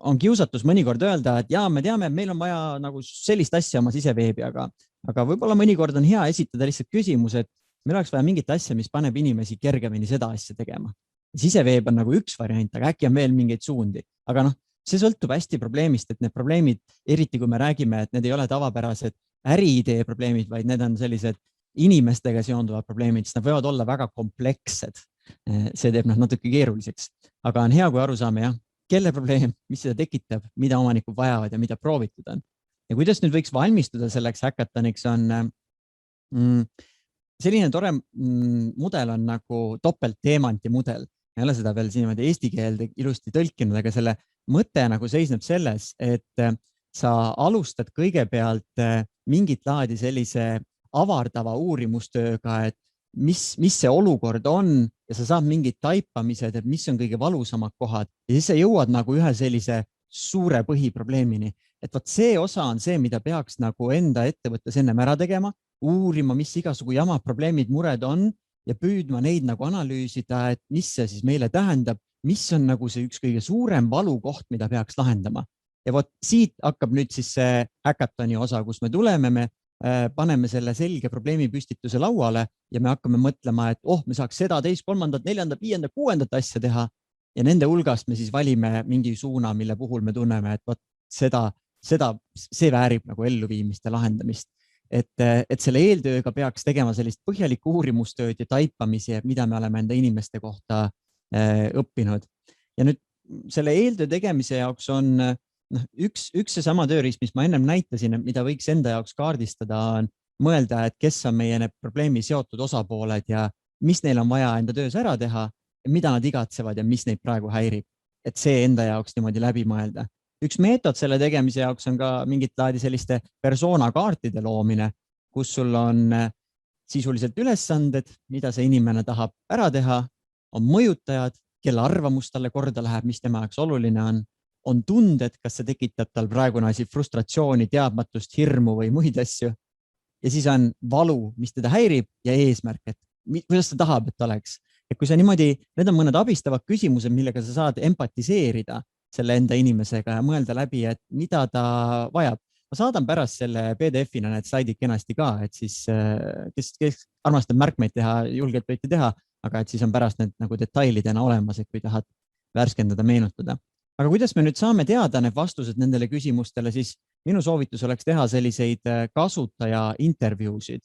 on kiusatus mõnikord öelda, et jaa, me teame, meil on vaja sellist asja oma siseveebi, aga võib-olla mõnikord on hea esitada lihtsalt küsimus, et meil oleks vaja mingit asja, mis paneb inimesi kergemini seda asja tegema. Siseveeb on üks variant, aga äkki on veel mingeid suundi. Aga see sõltub hästi probleemist, et need probleemid, eriti kui me räägime, et need ei ole tavapärased äriidee probleemid, vaid need on sellised inimestega seonduvad probleemid, siis nad võivad olla väga komplekssed. See teeb natuke keeruliseks. Aga on hea, kui aru saame, kelle probleem, mis seda tekitab, mida omanikud vajavad ja mida proovitud on. Ja kuidas nüüd võiks valmistuda selleks hackathoniks on selline tore mudel on topeltteemanti mudel. Ei ole seda veel siin eesti keelde ilusti tõlkinud, aga selle mõte seisneb selles, et sa alustad kõigepealt mingit laadi sellise avardava uurimustööga, et mis see olukord on ja sa saad mingid taipamised, et mis on kõige valusamad kohad ja siis sa jõuad ühe sellise suure põhiprobleemini. Et see osa on see, mida peaks enda ettevõttes ennem ära tegema, uurima, mis igasugu jamad, probleemid, mured on ja püüdma neid analüüsida, et mis see siis meile tähendab, mis on see üks kõige suurem valukoht, mida peaks lahendama. Ja siit hakkab nüüd siis see hackathoni osa, kus me tuleme, me paneme selle selge probleemi püstituse lauale ja me hakkame mõtlema, et me saaks seda, teist, kolmandat, neljandat, viiendat, kuuendat asja teha ja nende hulgast me siis valime mingi suuna, mille puhul me tunneme, et see väärib elluviimist ja lahendamist. Et selle eeltööga peaks tegema sellist põhjalikku uurimustööd ja taipamisi, mida me oleme enda inimeste kohta õppinud. Ja nüüd selle eeltöö tegemise jaoks on üks seesama tööriist, mis ma ennem näitasin, mida võiks enda jaoks kaardistada, on mõelda, et kes on meie need probleemi seotud osapooled ja mis neil on vaja enda töös ära teha, mida nad igatsevad ja mis neid praegu häirib. Et see enda jaoks niimoodi läbi mõelda. Üks meetod selle tegemise jaoks on ka mingit laadi selliste persoonakaartide loomine, kus sul on sisuliselt ülesanded, mida see inimene tahab ära teha, on mõjutajad, kelle arvamus talle korda läheb, mis tema jaoks oluline on, on tunded, kas see tekitab tal praegune asi frustratsiooni, teadmatust, hirmu või muid asju. Ja siis on valu, mis teda häirib ja eesmärk, et kuidas ta tahab, et oleks. Et kui sa niimoodi, need on mõned abistavad küsimused, millega sa saad empatiseerida selle enda inimesega ja mõelda läbi, et mida ta vajab. Ma saadan pärast selle PDF-ina need slaidid kenasti ka, et siis kes armastab märkmeid teha, julgelt võite teha, aga et siis on pärast need nagu detailidena olemas, et kui tahad värskendada, meenutada. Aga kuidas me nüüd saame teada need vastused nendele küsimustele, siis minu soovitus oleks teha selliseid kasutaja intervjuusid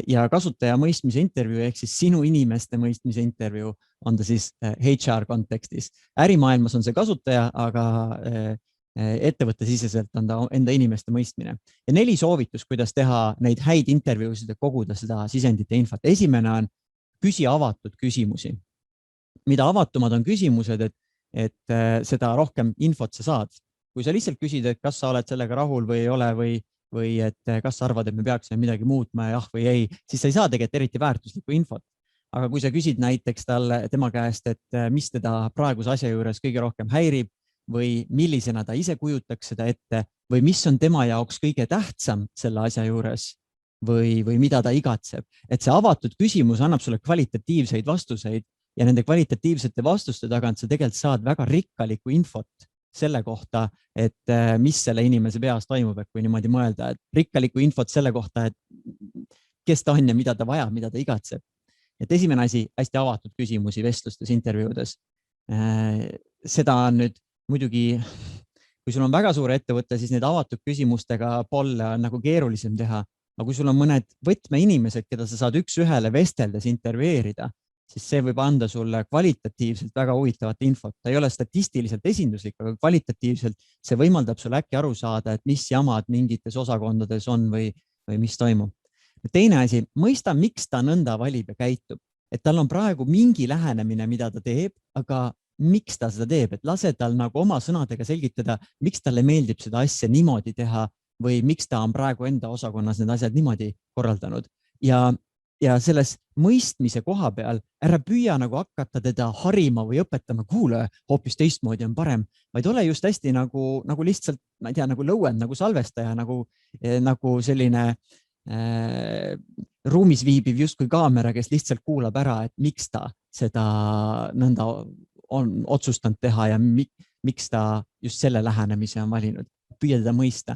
ja kasutaja mõistmise intervjuu ehk siis sinu inimeste mõistmise intervjuu on ta siis HR kontekstis. Ärimaailmas on see kasutaja, aga ettevõttesiseselt on ta enda inimeste mõistmine. Ja 4 soovitus, kuidas teha neid häid intervjuusid ja koguda seda sisendit ja infot. Esimene on küsi avatud küsimusi. Mida avatumad on küsimused, et seda rohkem infot sa saad. Kui sa lihtsalt küsid, et kas sa oled sellega rahul või ei ole või et kas sa arvad, et me peaksime midagi muutma jah või ei, siis sa ei saa tegelikult eriti väärtuslikku infot. Aga kui sa küsid näiteks tema käest, et mis teda praeguse asja juures kõige rohkem häirib või millisena ta ise kujutaks seda ette või mis on tema jaoks kõige tähtsam selle asja juures või mida ta igatseb. Et see avatud küsimus annab sulle kvalitatiivseid vastuseid ja nende kvalitatiivsete vastuste tagant sa tegelikult saad väga rikkalikku infot selle kohta, et mis selle inimese peas toimub, et kui niimoodi mõelda, et rikkalikku infot selle kohta, et kes ta on ja mida ta vajab, mida ta igatseb. Et esimene asi, hästi avatud küsimusi vestlustes, intervjuudes. Seda on nüüd muidugi, kui sul on väga suur ettevõte, siis need avatud küsimustega polle on nagu keerulisem teha. Aga kui sul on mõned võtmeinimesed, keda sa saad üks-ühele vesteldes intervjueerida, siis see võib anda sulle kvalitatiivselt väga huvitavat infot. Ta ei ole statistiliselt esinduslik, aga kvalitatiivselt see võimaldab sulle äkki aru saada, et mis jamad mingites osakondades on või mis toimub. Teine asi, mõista, miks ta nõnda valib ja käitub. Et tal on praegu mingi lähenemine, mida ta teeb, aga miks ta seda teeb, et lase tal nagu oma sõnadega selgitada, miks talle meeldib seda asja niimoodi teha või miks ta on praegu enda osakonnas need asjad niimoodi korraldanud. Ja selles mõistmise koha peal ära püüa nagu hakata teda harima või õpetama, kuule, hoopis teistmoodi on parem, vaid ole just hästi nagu lihtsalt, ma ei tea, nagu lõuend, nagu salvestaja, nagu selline ruumis viibiv justkui kaamera, kes lihtsalt kuulab ära, et miks ta seda nõnda on otsustanud teha ja miks ta just selle lähenemise on valinud. Püüa teda mõista.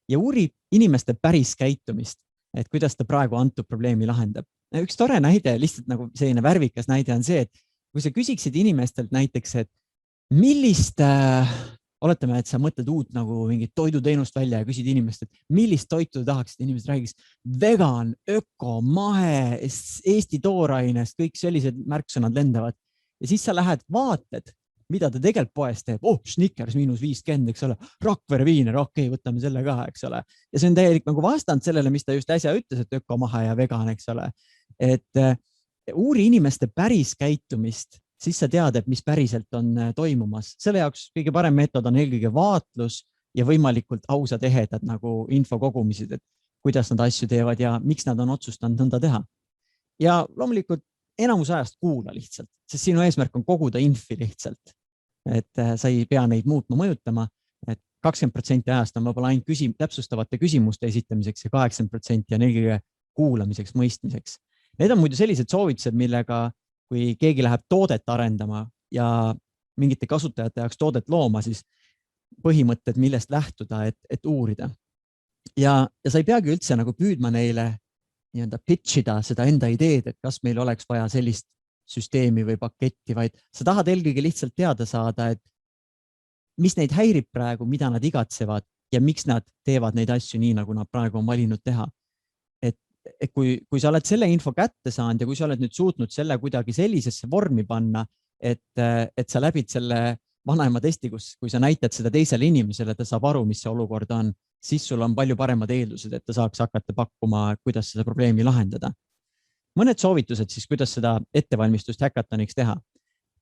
Ja uuri inimeste päris käitumist, et kuidas ta praegu antud probleemi lahendab. Üks tore näide, lihtsalt nagu selline värvikas näide on see, et kui sa küsiksid inimestelt näiteks, et millist, oletame, et sa mõtled uut nagu mingit toiduteenust välja ja küsid inimest, et millist toitu tahaksid, inimesed räägiks vegan, öko, mahe, Eesti toorainest, kõik sellised märksõnad lendavad. Ja siis sa lähed vaated, mida ta tegelikult poes teeb. Snickers -50, eks ole, Rakvere viiner, okei, võtame selle ka, eks ole. Ja see on täielik nagu vastand sellele, mis ta just äsja ütles, et ökomahe ja vegan, eks ole. Et uuri inimeste päris käitumist, siis sa tead, et mis päriselt on toimumas. Selle jaoks kõige parem meetod on eelkõige vaatlus ja võimalikult ausad ehedad nagu info kogumised, et kuidas nad asju teevad ja miks nad on otsustanud nõnda teha. Ja loomulikult enamus ajast kuula lihtsalt, sest sinu eesmärk on koguda infi lihtsalt. Et sa ei pea neid muutma, mõjutama, et 20% ajast on võib-olla ainult täpsustavate küsimuste esitamiseks ja 80% on eelkõige kuulamiseks, mõistmiseks. Need on muidu sellised soovitused, millega kui keegi läheb toodet arendama ja mingite kasutajate jaoks toodet looma, siis põhimõtted, millest lähtuda, et uurida. Ja sa ei peagi üldse nagu püüdma neile pitchida seda enda ideed, et kas meil oleks vaja sellist süsteemi või paketti, vaid sa tahad eelkõige lihtsalt teada saada, et mis neid häirib praegu, mida nad igatsevad ja miks nad teevad neid asju nii, nagu nad praegu on valinud teha. Et kui sa oled selle info kätte saanud ja kui sa oled nüüd suutnud selle kuidagi sellisesse vormi panna, et sa läbid selle vanaema testi, kui sa näitad seda teisele inimesele, ta saab aru, mis see olukord on, siis sul on palju paremad eeldused, et ta saaks hakata pakkuma, kuidas seda probleemi lahendada. Mõned soovitused siis, kuidas seda ettevalmistust häkatoniks teha.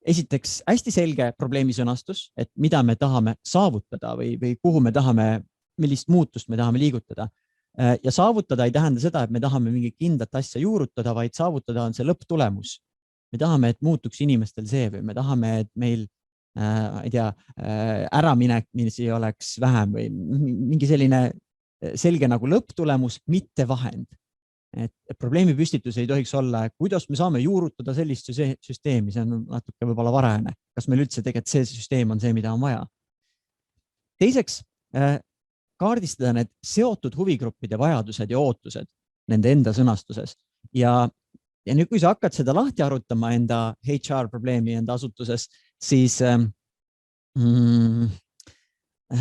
Esiteks hästi selge probleemi sõnastus, et mida me tahame saavutada või kuhu me tahame, millist muutust me tahame liigutada. Ja saavutada ei tähenda seda, et me tahame mingit kindlat asja juurutada, vaid saavutada on see lõpptulemus. Me tahame, et muutuks inimestel see või me tahame, et meil ei tea, äraminemisi oleks vähem või mingi selline selge nagu lõpptulemus, mitte vahend. Et probleemi püstitus ei tohiks olla, kuidas me saame juurutada sellist süsteemi, see on natuke võib-olla varajane. Kas meil üldse tegelikult see süsteem on see, mida on vaja? Teiseks, kaardistada need seotud huvigruppide vajadused ja ootused nende enda sõnastuses. Ja nüüd, kui sa hakkad seda lahti arutama enda HR probleemi enda asutuses, siis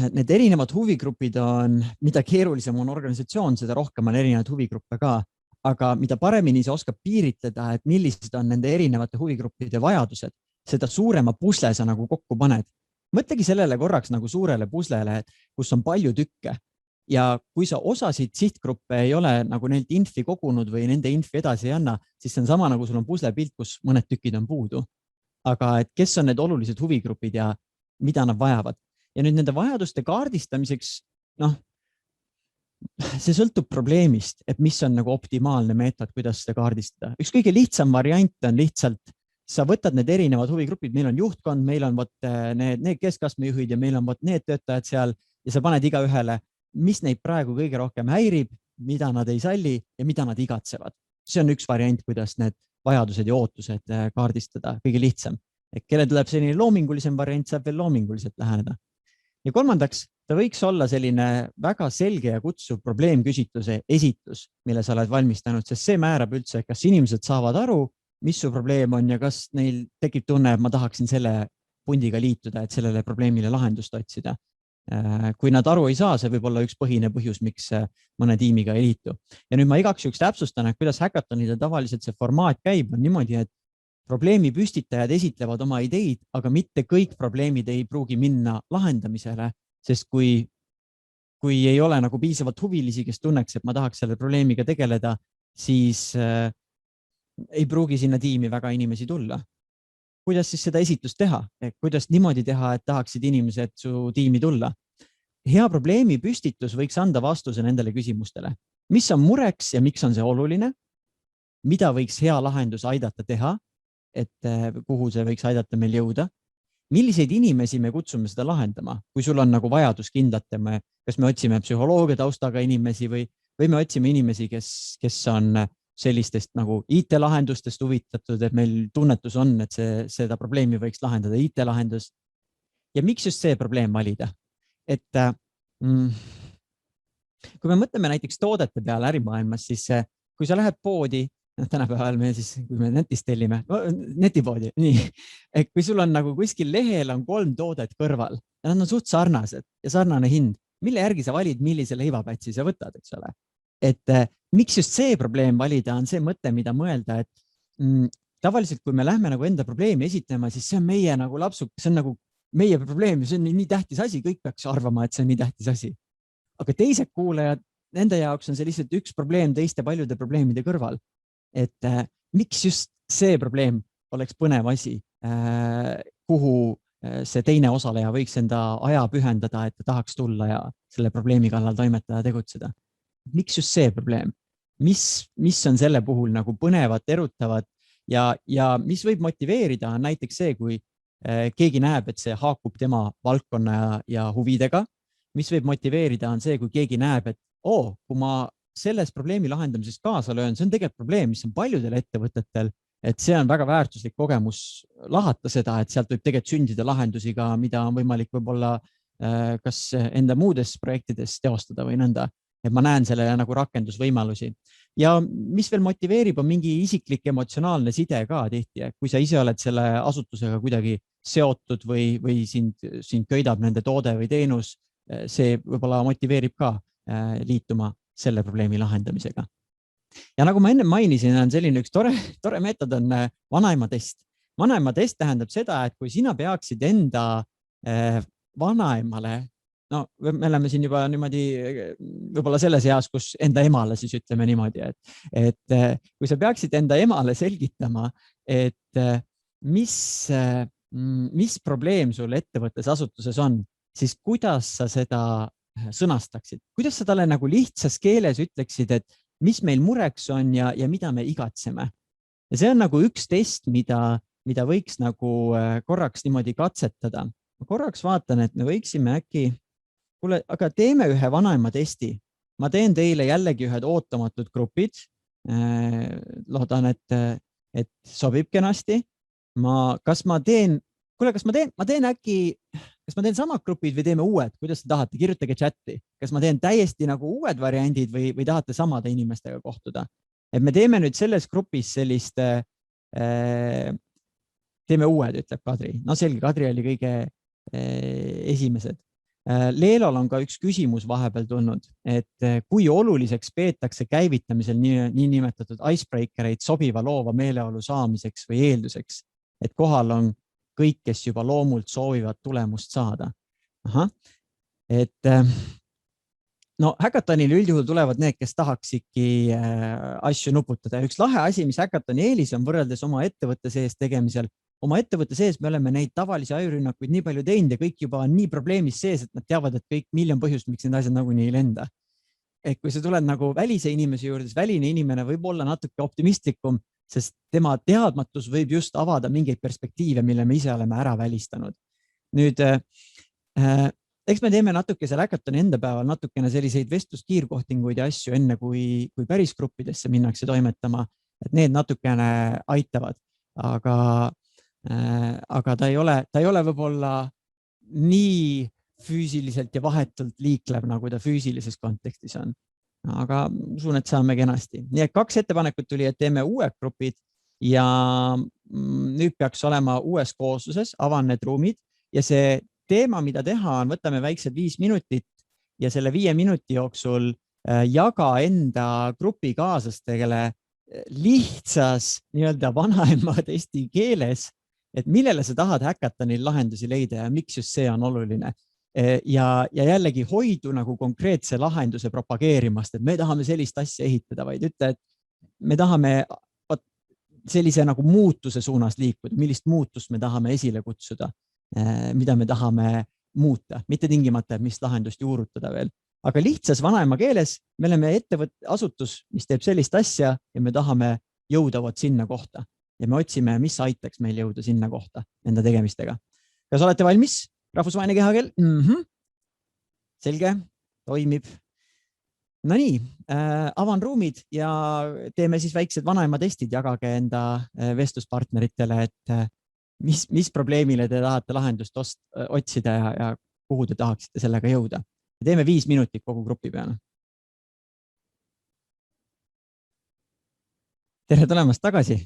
need erinevad huvigrupid on, mida keerulisem on organisatsioon, seda rohkem on erinevaid huvigruppe ka. Aga mida paremini sa oskab piiritleda, et millised on nende erinevate huvigruppide vajadused, seda suurema pusle sa nagu kokku paned. Mõtlegi sellele korraks nagu suurele puslele, kus on palju tükke. Ja kui sa osasid sihtgruppe ei ole nagu neilt infi kogunud või nende infi edasi ei anna, siis see on sama nagu sul on puslepilt, kus mõned tükid on puudu. Aga et kes on need olulised huvigrupid ja mida nad vajavad. Ja nüüd nende vajaduste kaardistamiseks, see sõltub probleemist, et mis on nagu optimaalne meetod, kuidas seda kaardistada. Üks kõige lihtsam variant on lihtsalt, sa võtad need erinevad huvigrupid, meil on juhtkond, meil on need keskastmejuhid ja meil on need töötajad seal ja sa paned iga ühele, mis neid praegu kõige rohkem häirib, mida nad ei salli ja mida nad igatsevad. See on üks variant, kuidas need vajadused ja ootused kaardistada, kõige lihtsam. Kelle tuleb selline loomingulisem variant, saab veel loominguliselt läheneda. Ja kolmandaks, ta võiks olla selline väga selge ja kutsuv probleemküsitluse esitus, mille sa oled valmistanud, sest see määrab üldse, kas inimesed saavad aru, mis su probleem on ja kas neil tekib tunne, et ma tahaksin selle pundiga liituda, et sellele probleemile lahendust otsida. Kui nad aru ei saa, see võib olla üks põhine põhjus, miks mõne tiimiga ei liitu. Ja nüüd ma igaks juhuks täpsustan, et kuidas hackathonide tavaliselt see formaat käib, on niimoodi, et probleemi püstitajad esitlevad oma ideid, aga mitte kõik probleemid ei pruugi minna lahendamisele, sest kui ei ole nagu piisavalt huvilisi, kes tunneks, et ma tahaks selle probleemiga tegeleda, siis ei pruugi sinna tiimi väga inimesi tulla. Kuidas siis seda esitust teha? Kuidas niimoodi teha, et tahaksid inimesed su tiimi tulla? Hea probleemi püstitus võiks anda vastuse nendele küsimustele. Mis on mureks ja miks on see oluline? Mida võiks hea lahendus aidata teha? Et kuhu see võiks aidata meil jõuda. Milliseid inimesi me kutsume seda lahendama? Kui sul on nagu vajadus kindlate, kas me otsime psühholoogia taustaga inimesi või me otsime inimesi, kes on sellistest nagu IT-lahendustest huvitatud, et meil tunnetus on, et seda probleemi võiks lahendada IT-lahendus. Ja miks just see probleem valida? Et kui me mõtleme näiteks toodete peale ärimaailmas, siis kui sa lähed poodi, tänapäeval me siis, kui me netist tellime, netipoodi, nii, et kui sul on nagu kuskil lehel on 3 toodet kõrval ja nad on suht sarnased ja sarnane hind, mille järgi sa valid, millise leivapätsi sa võtad, eks ole. Et miks just see probleem valida on see mõte, mida mõelda, et tavaliselt, kui me lähme nagu enda probleemi esitlema, siis see on meie nagu lapsuk, see on nagu meie probleem ja see on nii tähtis asi, kõik peaks arvama, et see on nii tähtis asi. Aga teised kuulajad, nende jaoks on see lihtsalt üks probleem teiste paljude probleemide kõrval. Et miks just see probleem oleks põnev asi, kuhu see teine osaleja võiks enda aja pühendada, et ta tahaks tulla ja selle probleemi kallal toimetada ja tegutseda. Miks just see probleem? Mis on selle puhul nagu põnevat, erutavad ja mis võib motiveerida on näiteks see, kui keegi näeb, et see haakub tema valdkonna ja huvidega. Mis võib motiveerida on see, kui keegi näeb, et kui ma selles probleemi lahendamisest kaasa löön, see on tegelikult probleem, mis on paljudel ettevõtetel, et see on väga väärtuslik kogemus lahata seda, et sealt võib tegelikult sündida lahendusi ka, mida on võimalik võib-olla kas enda muudes projektides teostada või nõnda. Et ma näen selle nagu rakendusvõimalusi. Ja mis veel motiveerib, on mingi isiklik emotsionaalne side ka tihti. Kui sa ise oled selle asutusega kuidagi seotud või sind köidab nende toode või teenus, see võib-olla motiveerib ka liituma selle probleemi lahendamisega. Ja nagu ma enne mainisin, on selline üks tore meetod on vanaema test. Vanaema test tähendab seda, et kui sina peaksid enda vanaemale, me oleme siin juba niimoodi võib-olla selles eas, kus enda emale siis ütleme niimoodi, et kui sa peaksid enda emale selgitama, et mis probleem sul ettevõttes asutuses on, siis kuidas sa seda sõnastaksid? Kuidas sa talle nagu lihtsas keeles ütleksid, et mis meil mureks on ja mida me igatseme? Ja see on nagu üks test, mida mida võiks nagu korraks niimoodi katsetada. Ma korraks vaatan, et me võiksime äkki, kuule, aga teeme ühe vanaema testi. Ma teen teile jällegi ühed ootamatud grupid. Loodan, et sobib kenasti. Kas ma teen samad grupid või teeme uued, kuidas te tahate, kirjutage chati. Kas ma teen täiesti nagu uued variandid või tahate samade inimestega kohtuda? Et me teeme nüüd selles grupis sellist, teeme uued, ütleb Kadri. No selge, Kadri oli kõige esimesed. Leelol on ka üks küsimus vahepeal tulnud, et kui oluliseks peetakse käivitamisel nii nimetatud icebreakereid sobiva loova meeleolu saamiseks või eelduseks, et kohal on kõik, kes juba loomult soovivad tulemust saada. No häkatonil üldjuhul tulevad need, kes tahaksidki asju nuputada. Üks lahe asi, mis häkatoni eelis on võrreldes oma ettevõtte sees tegemisel. Oma ettevõtte sees me oleme neid tavalisi ajurünnakuid nii palju teinud ja kõik juba on nii probleemis sees, et nad teavad, et kõik miljon põhjust, miks need asjad nagunii ei lenda. Et kui sa tuled nagu välise inimese juurde, siis väline inimene võib olla natuke optimistlikum, sest tema teadmatus võib just avada mingeid perspektiive, mille me ise oleme ära välistanud. Nüüd, eks me teeme natuke seal häkatoni enda päeval natukene selliseid vestluskiirkohtinguid ja asju enne, kui päris gruppidesse minnakse toimetama, et need natukene aitavad, aga ta ei ole võib-olla nii füüsiliselt ja vahetult liiklev, nagu ta füüsilises kontekstis on. Aga usun, et saame kenasti. Nii et 2 ettepanekut tuli, et teeme uued grupid ja nüüd peaks olema uues koosluses, avan need ruumid ja see teema, mida teha on, võtame väiksed 5 minutit ja selle 5 minuti jooksul jaga enda grupi kaaslastele lihtsas nii-öelda vanaema testi keeles, et millele sa tahad häkatonil lahendusi leida ja miks just see on oluline. Ja jällegi hoidu nagu konkreetse lahenduse propageerimast, et me tahame sellist asja ehitada, vaid ütle, et me tahame sellise nagu muutuse suunas liikuda, millist muutust me tahame esile kutsuda, mida me tahame muuta, mitte tingimata, mis lahendust juurutada veel. Aga lihtsas vanaema keeles me oleme asutus, mis teeb sellist asja ja me tahame jõuda sinna kohta. Ja me otsime, mis aitaks meil jõuda sinna kohta enda tegemistega. Kas olete valmis? Rahvusvaheline kehakeel? Selge, toimib. No nii, avan ruumid ja teeme siis väiksed vanaema testid, jagage enda vestluspartneritele, et mis probleemile te tahate lahendust otsida ja kuhu te tahaksite sellega jõuda. Teeme 5 minutit kogu grupi peale. Tere tulemast tagasi.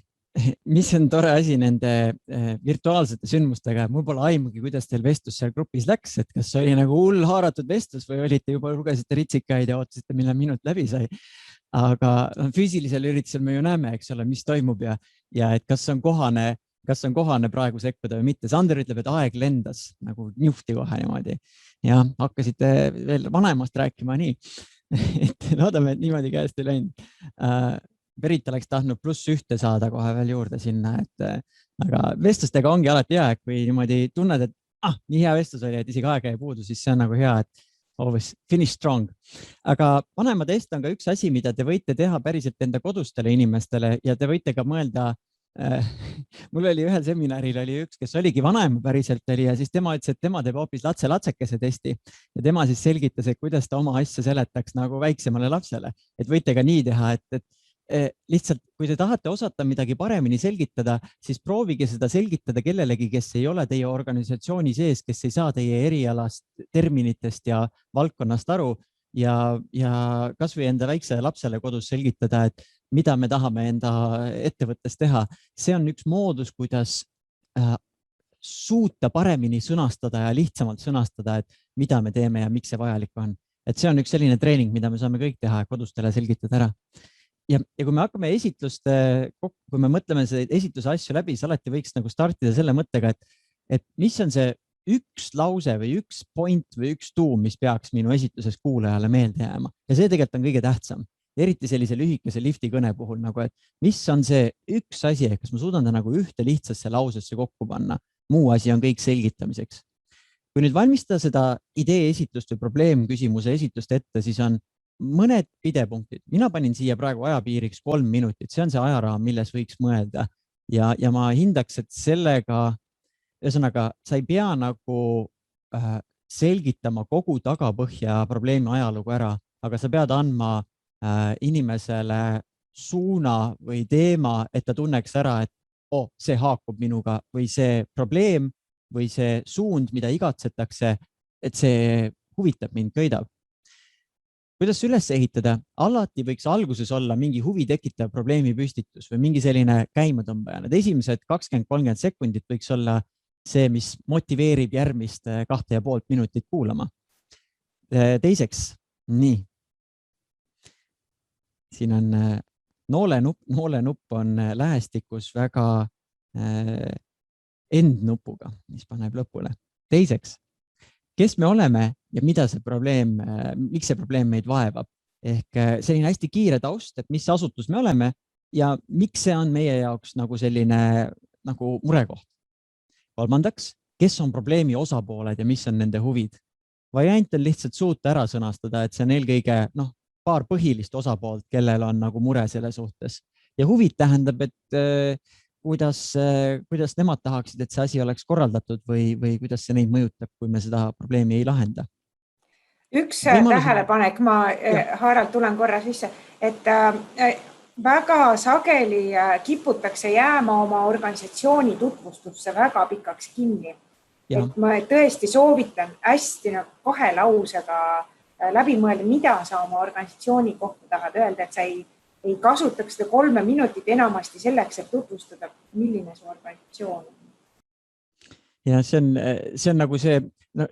Mis on tore asi nende virtuaalsete sündmustega, mul pole aimugi, kuidas teil vestlus seal grupis läks, et kas oli nagu hull haaratud vestlus või olite juba lugesite ritsikaid ja ootasite, millal minut läbi sai. Aga füüsilisel üritusel me ju näeme, eks ole, mis toimub ja et kas on kohane praegu sekkuda või mitte. Sander ütleb, et aeg lendas nagu njuhti kohe niimoodi ja hakkasite veel vanemast rääkima nii, et loodame, et niimoodi käest ei läinud. Berit oleks tahtnud +1 saada kohe veel juurde sinna, aga vestlustega ongi alati hea, et kui niimoodi tunned, et nii hea vestlus oli, et isegi aega ei puudu, siis see on nagu hea, et always finish strong. Aga vanema test on ka üks asi, mida te võite teha päriselt enda kodustele inimestele ja te võite ka mõelda, mul oli ühel seminaril oli üks, kes oligi vanaema päriselt oli ja siis tema ütles, et tema teeb hoopis latsekese testi ja tema siis selgitas, et kuidas ta oma asja seletaks nagu väiksemale lapsele, et võite ka nii teha, et lihtsalt, kui te tahate osata midagi paremini selgitada, siis proovige seda selgitada kellelegi, kes ei ole teie organisatsiooni sees, kes ei saa teie erialast terminitest ja valdkonnast aru ja kas või enda väiksele lapsele kodus selgitada, et mida me tahame enda ettevõttes teha. See on üks moodus, kuidas suuta paremini sõnastada ja lihtsamalt sõnastada, et mida me teeme ja miks see vajalik on. Et see on üks selline treening, mida me saame kõik teha, kodustele selgitada ära. Ja kui me hakkame kui me mõtleme esitluse asju läbi, siis alati võiks nagu startida selle mõttega, et mis on see üks lause või üks point või üks tuum, mis peaks minu esitluses kuulajale meelde jääma. Ja see tegelikult on kõige tähtsam. Eriti sellise lühikese lifti kõne puhul, nagu, et mis on see üks asi, kas ma suudan ta nagu ühte lihtsasse lausesse kokku panna. Muu asi on kõik selgitamiseks. Kui nüüd valmistada seda idee esitlust või probleemküsimuse esitlust ette, siis on mõned pidepunktid. Mina panin siia praegu ajapiiriks 3 minutit. See on see ajaraam, milles võiks mõelda. ja ma hindaks, et sellega, ühesõnaga, sa ei pea nagu selgitama kogu tagapõhja probleemi ajalugu ära, aga sa pead andma inimesele suuna või teema, et ta tunneks ära, et see haakub minuga või see probleem või see suund, mida igatsetakse, et see huvitab mind, köidab. Kuidas üles ehitada? Alati võiks alguses olla mingi huvi tekitav probleemi püstitus või mingi selline käimatõmbaja. Need esimesed 20-30 sekundit võiks olla see, mis motiveerib järgmist 2,5 minutit kuulama. Teiseks, nii. Siin on noolenupp on lähestikus väga endnupuga, mis paneb lõpule. Teiseks, kes me oleme ja mida see probleem, miks see probleem meid vaevab? Ehk selline hästi kiire taust, et mis asutus me oleme ja miks see on meie jaoks nagu selline nagu murekoht. Kolmandaks, kes on probleemi osapooled ja mis on nende huvid? Variant on lihtsalt suuta ära sõnastada, et see on eelkõige paar põhilist osapoolt, kellel on nagu mure selle suhtes. Ja huvid tähendab, et kuidas nemad tahaksid, et see asi oleks korraldatud või kuidas see neid mõjutab, kui me seda probleemi ei lahenda. Üks tähelepanek, ma Harald tulen korra sisse, et väga sageli kiputakse jääma oma organisatsiooni tutvustusse väga pikaks kinni. Et ma tõesti soovitan hästi 2 lausega läbi mõelda, mida sa oma organisatsiooni kohta tahad öelda, et sa ei kasutaks seda 3 minutit enamasti selleks, et tutvustada, milline su organisatsioon on. Ja see on nagu see,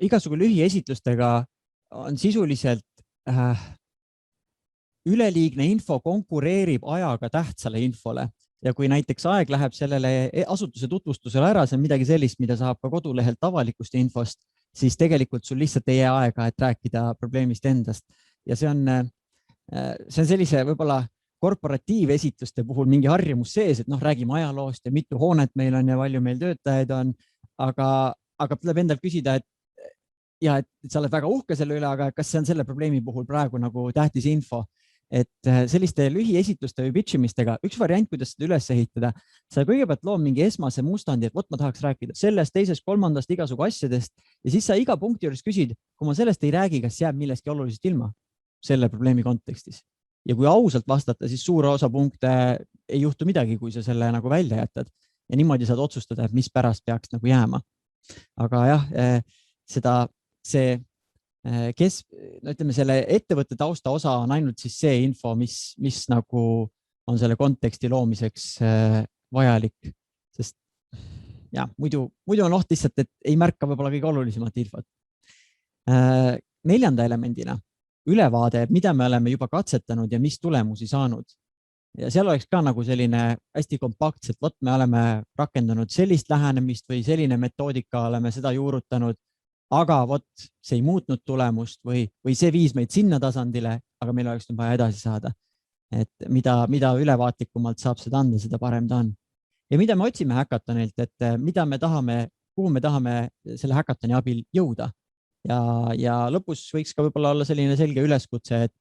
igasugu lühiesitlustega on sisuliselt üleliigne info konkureerib ajaga tähtsale infole. Ja kui näiteks aeg läheb sellele asutuse tutvustusele ära, see on midagi sellist, mida saab ka kodulehelt avalikust infost, siis tegelikult sul lihtsalt ei jää aega, et rääkida probleemist endast. Ja see on sellise võib-olla korporatiivesitluste puhul mingi harjumus sees, et räägime ajaloost ja mitu hoonet meil on ja palju meil töötajaid on, aga tuleb endalt küsida, et sa oled väga uhke selle üle, aga kas see on selle probleemi puhul praegu nagu tähtis info? Et selliste lühiesitluste või pitchimistega üks variant, kuidas seda üles ehitada, sa kõigepealt loo mingi esmase mustandi, et ma tahaks rääkida sellest, teisest, kolmandast, igasugu asjadest ja siis sa iga punkti juures küsid, kui ma sellest ei räägi, kas jääb millestki olulisest ilma selle probleemi kontekstis. Ja kui ausalt vastata, siis suure osa punkte ei juhtu midagi, kui sa selle nagu välja jätad ja niimoodi saad otsustada, et mis pärast peaks nagu jääma. Aga jah, ütleme, selle ettevõtte tausta osa on ainult siis see info, mis nagu on selle konteksti loomiseks vajalik, sest muidu on oht lihtsalt, et ei märka võib-olla kõige olulisemat infot. 4. elemendina ülevaade, mida me oleme juba katsetanud ja mis tulemusi saanud. Ja seal oleks ka nagu selline hästi kompaktselt, me oleme rakendanud sellist lähenemist või selline metoodika, oleme seda juurutanud, aga see ei muutnud tulemust või see viis meid sinna tasandile, aga meil oleks vaja edasi saada. Et mida ülevaatlikumalt saab seda anda, seda parem ta on. Ja mida me otsime häkatonilt, et mida me tahame, kuhu me tahame selle häkatoni abil jõuda. Ja lõpus võiks ka võib-olla olla selline selge üleskutse, et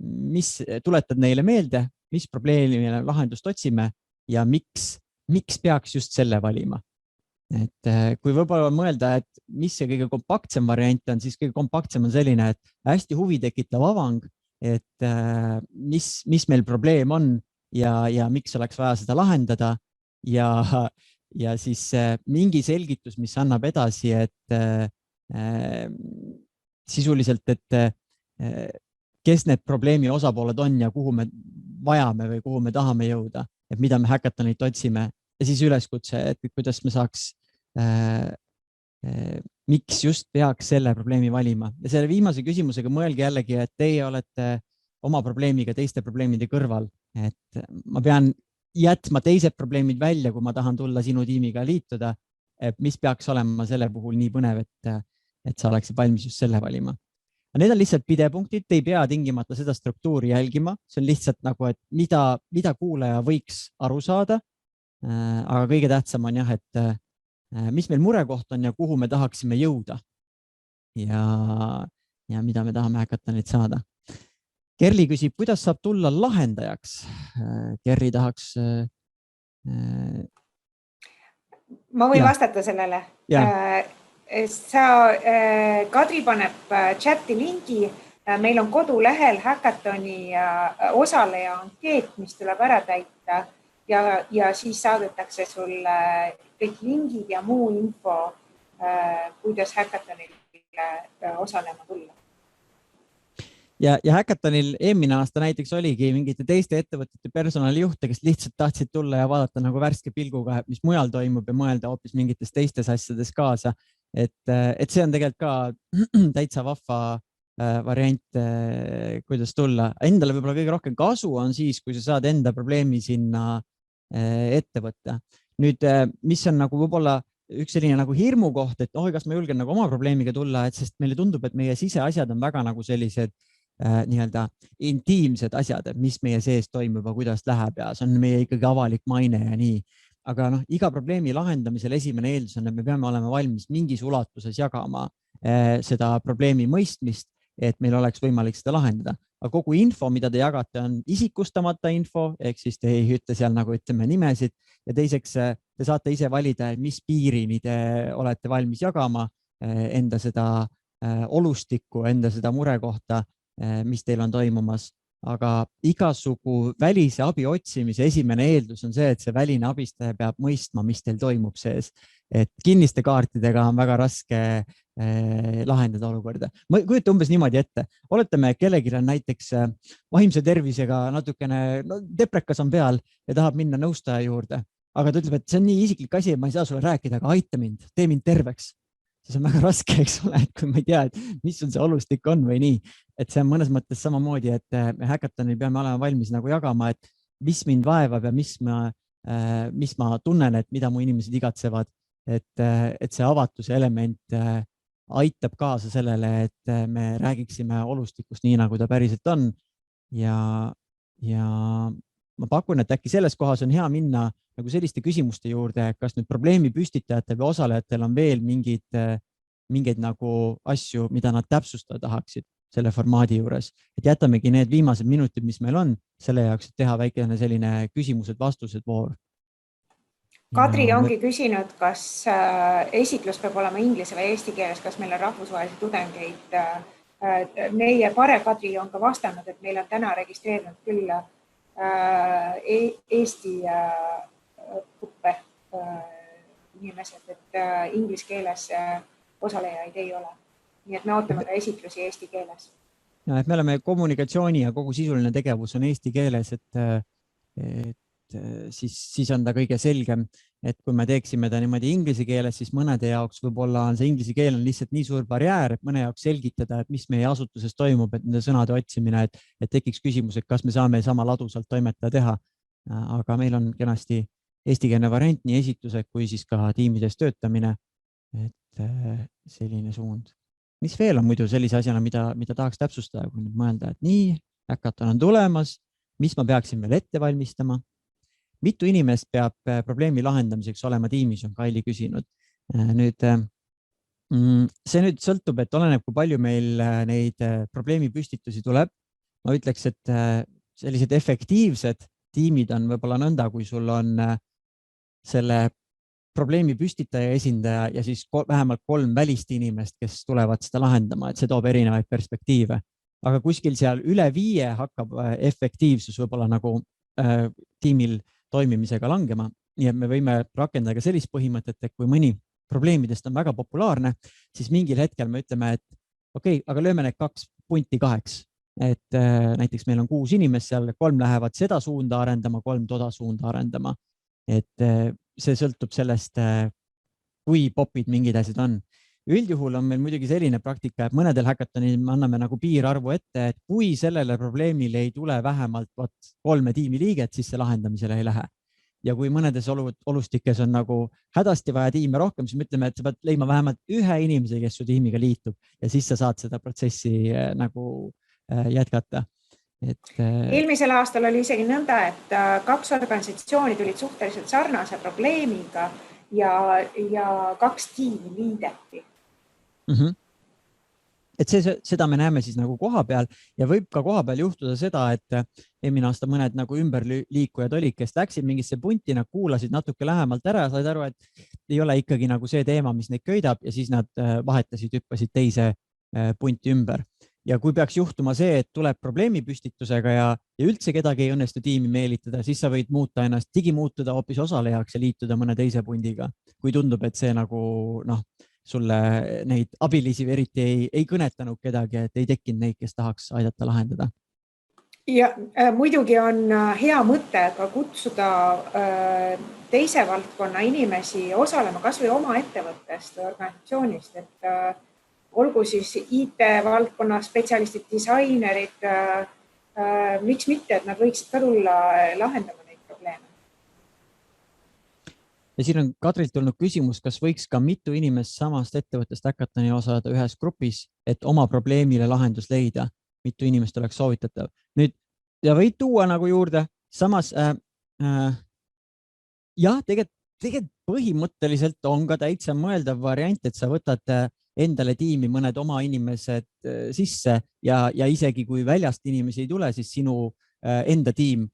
mis tuletad neile meelde, mis probleemile lahendust otsime ja miks peaks just selle valima. Et kui võib-olla mõelda, et mis see kõige kompaktsem variant on, siis kõige kompaktsem on selline, et hästi huvi tekitav avang, et mis meil probleem on ja miks oleks vaja seda lahendada ja siis mingi selgitus, mis annab edasi, et sisuliselt, et kes need probleemi osapooled on ja kuhu me vajame või kuhu me tahame jõuda, et mida me häkatonit otsime ja siis üleskutse, et kuidas me saaks miks just peaks selle probleemi valima. Ja selle viimase küsimusega mõelge jällegi, et teie olete oma probleemiga teiste probleemide kõrval, et ma pean jätma teised probleemid välja, kui ma tahan tulla sinu tiimiga liituda, et mis peaks olema selle puhul nii põnev, et sa oleksid valmis just selle valima. Need on lihtsalt pidepunktid, te ei pea tingimata seda struktuuri jälgima, see on lihtsalt nagu, et mida kuulaja võiks aru saada, aga kõige tähtsam on jah, et mis meil murekoht on ja kuhu me tahaksime jõuda ja mida me tahame häkatonit saada. Kerli küsib, kuidas saab tulla lahendajaks? Kerli tahaks Ma võin vastata sellele. Kadri paneb chati lingi. Meil on kodulehel Hackatoni osaleja ankeet, mis tuleb ära täita ja siis saadetakse sulle kõik lingid ja muu info, kuidas Hackatonile osalema tulla. Ja Hackatonil eelmine aasta näiteks oligi mingite teiste ettevõtete personalijuhte, kes lihtsalt tahtsid tulla ja vaadata nagu värske pilguga, mis mujal toimub ja mõelda hoopis mingites teistes asjades kaasa. Et see on tegelikult ka täitsa vahva variant, kuidas tulla. Endale võib-olla kõige rohkem kasu on siis, kui sa saad enda probleemi sinna ette võtta. Nüüd, mis on nagu võib-olla üks selline nagu hirmu koht, et kas ma julgen nagu oma probleemiga tulla, et sest meile tundub, et meie siseasjad on väga nagu sellised nii-öelda intiimsed asjad, mis meie sees toimub ja kuidas läheb ja see on meie ikkagi avalik maine ja nii. Aga iga probleemi lahendamisel esimene eeldus on, et me peame olema valmis mingis ulatuses jagama seda probleemi mõistmist, et meil oleks võimalik seda lahendada. Aga kogu info, mida te jagate, on isikustamata info, ehk siis te ei ütle seal nagu ütleme nimesid ja teiseks te saate ise valida, mis piirini te olete valmis jagama enda seda olustikku, enda seda murekohta, mis teil on toimumas. Aga igasugu välise abi otsimise esimene eeldus on see, et see väline abistaja peab mõistma, mis teil toimub sees. Et kinniste kaartidega on väga raske lahendada olukorda. Ma kujutan umbes niimoodi ette. Oletame, kellelgi on näiteks vaimse tervisega natukene deprekas on peal ja tahab minna nõustaja juurde. Aga ta ütleb, et see on nii isiklik asi, et ma ei saa sulle rääkida, aga aita mind, tee mind terveks. See on väga raske, eks ole, et kui ma ei tea, mis on see olustik on või nii. Et see on mõnes mõttes samamoodi, et me Hackatonil peame olema valmis nagu jagama, et mis mind vaevab ja mis ma tunnen, et mida mu inimesed igatsevad. Et see avatuse element aitab kaasa sellele, et me räägiksime olustikust nii, nagu ta päriselt on. Ja ma pakun, et äkki selles kohas on hea minna nagu selliste küsimuste juurde, kas nüüd probleemi püstitajatel või osalejatel on veel mingeid nagu asju, mida nad täpsustada tahaksid selle formaadi juures. Et jätamegi need viimased minutid, mis meil on, selle jaoks, et teha väikene selline küsimused-vastused voor. Kadri ongi küsinud, kas esitlus peab olema inglise või eesti keeles, kas meil on rahvusvahelisi tudengeid. Meie Pare Kadri on ka vastanud, et meil on täna registreerinud küll Eesti õppe inimesed, et inglise keeles osalejaid ei ole. Nii et me ootame ka esitlusi eesti keeles. Ja, et me oleme kommunikatsiooni ja kogu sisuline tegevus on eesti keeles, et siis on ta kõige selgem, et kui me teeksime ta niimoodi inglise keeles, siis mõnede jaoks võib-olla on see inglise keel on lihtsalt nii suur barjäär, et mõne jaoks selgitada, et mis meie asutuses toimub, et nende sõnade otsimine, et tekiks küsimus, et kas me saame sama ladusalt toimetada teha. Aga meil on kenasti eestikeelne variant nii esitused kui siis ka tiimides töötamine, et selline suund. Mis veel on muidu sellise asjana, mida tahaks täpsustada, kui nüüd mõelda, et nii, Hackaton on tulemas, mis ma peaksin veel ette valmistama? Mitu inimest peab probleemi lahendamiseks olema tiimis, on Kaili küsinud. See nüüd sõltub, et oleneb, kui palju meil neid probleemi püstitusi tuleb. Ma ütleks, et sellised efektiivsed tiimid on võib-olla nõnda, kui sul on selle probleemi püstitaja esindaja ja siis vähemalt 3 välist inimest, kes tulevad seda lahendama, et see toob erinevaid perspektiive. Aga kuskil seal üle 5 hakkab efektiivsus võib-olla nagu tiimil toimimisega langema. Nii et me võime rakendada ka sellist põhimõtet, et kui mõni probleemidest on väga populaarne, siis mingil hetkel me ütleme, et okei, aga lööme need 2 punti 2. Et näiteks meil on 6 inimest seal, 3 lähevad seda suunda arendama, 3 toda suunda arendama. Et see sõltub sellest, kui popid mingid asjad on. Üldjuhul on meil muidugi selline praktika, et mõnedel Hackatonil me anname nagu piirarvu ette, et kui sellele probleemile ei tule vähemalt 3 tiimiliiget, siis see lahendamisele ei lähe. Ja kui mõnedes olustikes on nagu hädasti vaja tiime rohkem, siis me ütleme, et sa pead leidma vähemalt 1 inimese, kes su tiimiga liitub ja siis sa saad seda protsessi nagu jätkata. Eelmisel aastal oli isegi nõnda, et 2 organisatsiooni tulid suhteliselt sarnase probleemiga ja 2 tiimi liideti. et seda me näeme siis nagu koha peal ja võib ka koha peal juhtuda seda, et eelmine aasta mõned nagu ümberliikujad olid, kes läksid mingisse punti, nad kuulasid natuke lähemalt ära ja said aru, et ei ole ikkagi nagu see teema, mis neid köidab ja siis nad vahetasid, hüppasid teise punti ümber. Ja kui peaks juhtuma see, et tuleb probleemipüstitusega ja üldse kedagi ei õnnestu tiimi meelitada, siis sa võid muuta ennast, digimuutuda hoopis osalejaks ja liituda mõne teise pundiga. Kui tundub, et see nagu sulle neid abilisi eriti ei kõnetanud kedagi, et ei tekkinud neid, kes tahaks aidata lahendada. Ja muidugi on hea mõte ka kutsuda teise valdkonna inimesi osalema kas või oma ettevõttest või organisatsioonist, et olgu siis IT-valdkonna spetsialistid, disainerid, miks mitte, et nad võiksid ka tulla lahendama neid probleeme. Ja siin on Kadrilt tulnud küsimus, kas võiks ka mitu inimest samast ettevõttest Hackathoni osaleda ühes grupis, et oma probleemile lahendus leida, mitu inimest oleks soovitatav. Nüüd, ja võid tuua nagu juurde, samas jah, tegelikult põhimõtteliselt on ka täitsa mõeldav variant, et sa võtad endale tiimi mõned oma inimesed sisse ja isegi kui väljast inimesi ei tule, siis sinu enda tiim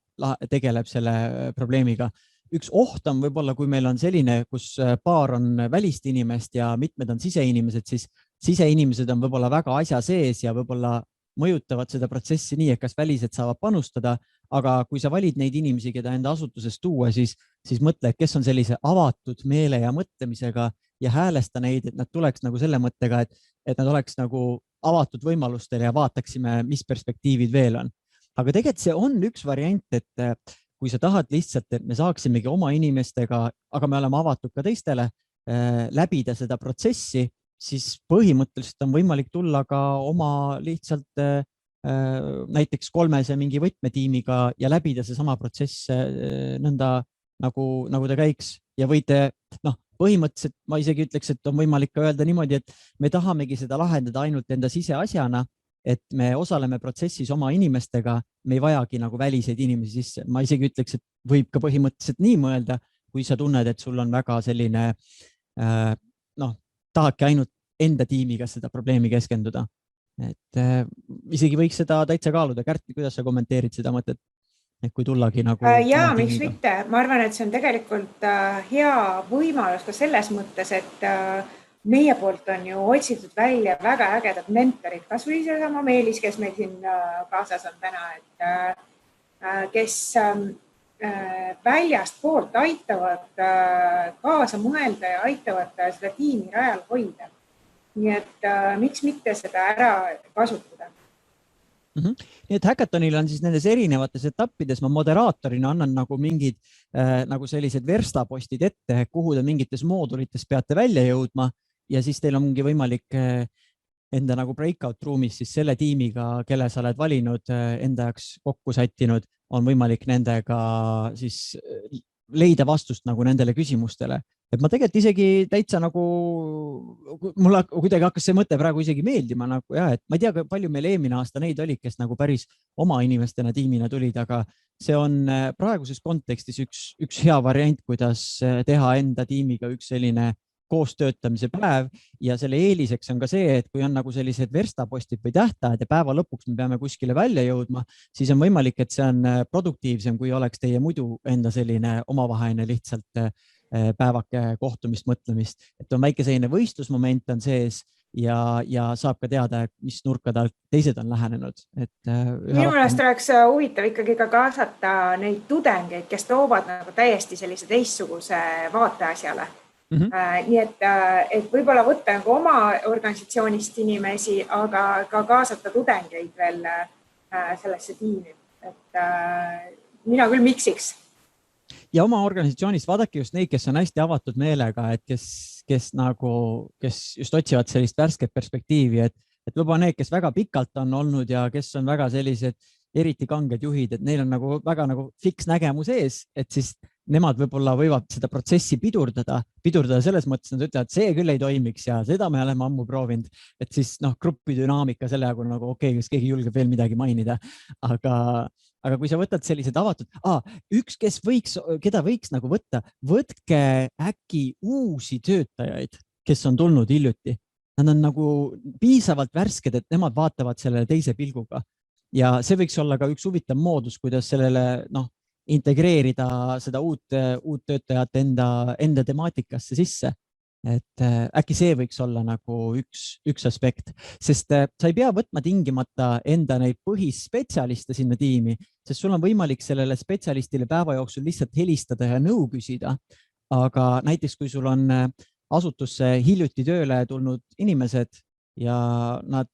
tegeleb selle probleemiga. Üks oht on võib-olla, kui meil on selline, kus paar on välist inimest ja mitmed on siseinimesed, siis siseinimesed on võib-olla väga asja sees ja võib-olla mõjutavad seda protsessi nii, et kas välised saavad panustada, aga kui sa valid neid inimesi, keda enda asutusest tuua, siis mõtle, et kes on sellise avatud meele ja mõtlemisega ja häälesta neid, et nad tuleks nagu selle mõttega, et nad oleks nagu avatud võimalustele ja vaataksime, mis perspektiivid veel on. Aga tegelikult see on üks variant, et kui sa tahad lihtsalt, et me saaksimegi oma inimestega, aga me oleme avatud ka teistele, läbida seda protsessi, siis põhimõtteliselt on võimalik tulla ka oma lihtsalt näiteks 3 mingi võtmetiimiga ja läbida see sama protsess nõnda nagu ta käiks ja võite, põhimõtteliselt ma isegi ütleks, et on võimalik ka öelda niimoodi, et me tahamegi seda lahendada ainult enda siseasjana, et me osaleme protsessis oma inimestega, me ei vajagi nagu väliseid inimesi sisse. Ma isegi ütleks, et võib ka põhimõtteliselt nii mõelda, kui sa tunned, et sul on väga selline, tahadki ainult enda tiimiga seda probleemi keskenduda. Et isegi võiks seda täitsa kaaluda. Kärt, kuidas sa kommenteerid seda mõtet? Et kui tullagi nagu... Jaa, miks mitte? Ma arvan, et see on tegelikult hea võimalus ka selles mõttes, et meie poolt on ju otsitud välja väga ägedad mentorid, kas või seesama Meelis, kes meil siin kaasas on täna, et kes väljast poolt aitavad kaasa mõelda ja aitavad seda tiimi rajal hoida. Nii et miks mitte seda ära kasutada? Nii et Hackathonil on siis nendes erinevates etappides, ma moderaatorina annan nagu mingid nagu sellised verstapostid ette, kuhu te mingites moodulites peate välja jõudma ja siis teil ongi võimalik enda nagu breakout ruumis siis selle tiimiga, kelle sa oled valinud, enda jaoks kokku sättinud, on võimalik nendega siis leida vastust nagu nendele küsimustele. Et ma tegelikult isegi täitsa nagu, mulle kuidagi hakkas see mõte praegu isegi meeldima, nagu jah, et ma ei tea, palju meil eelmine aasta neid oli, kes nagu päris oma inimestena tiimina tulid, aga see on praeguses kontekstis üks hea variant, kuidas teha enda tiimiga üks selline koostöötamise päev ja selle eeliseks on ka see, et kui on nagu sellised verstapostid või tähtajad ja päeva lõpuks me peame kuskile välja jõudma, siis on võimalik, et see on produktiivsem, kui oleks teie muidu enda selline omavaheline lihtsalt päevake kohtumist, mõtlemist, et on väike selline võistlusmoment on sees ja saab ka teada, mis nurkadalt teised on lähenenud. Minu meelest oleks huvitav ikkagi ka kaasata neid tudengeid, kes toovad nagu täiesti sellise teistsuguse vaateasjale. Nii et võib-olla võtta oma organisatsioonist inimesi, aga ka kaasata tudengeid veel sellesse tiimi. Et mina küll miksiks. Ja oma organisatsioonist vaadake just neid, kes on hästi avatud meelega, et kes just otsivad sellist värsket perspektiivi, et võib-olla need, kes väga pikalt on olnud ja kes on väga sellised eriti kanged juhid, et neil on nagu väga nagu fiks nägemus ees, et siis nemad võib-olla võivad seda protsessi pidurdada selles mõttes, nad ütlevad, et see küll ei toimiks ja seda me oleme ammu proovinud, et siis grupi dünaamika selle jagu nagu okei, kas keegi julgeb veel midagi mainida, aga kui sa võtad sellised avatud, üks, keda võiks nagu võtta, võtke äkki uusi töötajaid, kes on tulnud hiljuti. nad on nagu piisavalt värsked, et nemad vaatavad sellele teise pilguga. Ja see võiks olla ka üks huvitav moodus, kuidas sellele integreerida seda uut töötajat enda temaatikasse sisse. Et äkki see võiks olla nagu üks aspekt, sest sa ei pea võtma tingimata enda neid põhispetsialiste sinna tiimi, sest sul on võimalik sellele spetsialistile päeva jooksul lihtsalt helistada ja nõu küsida. Aga näiteks, kui sul on asutusse hiljuti tööle tulnud inimesed ja nad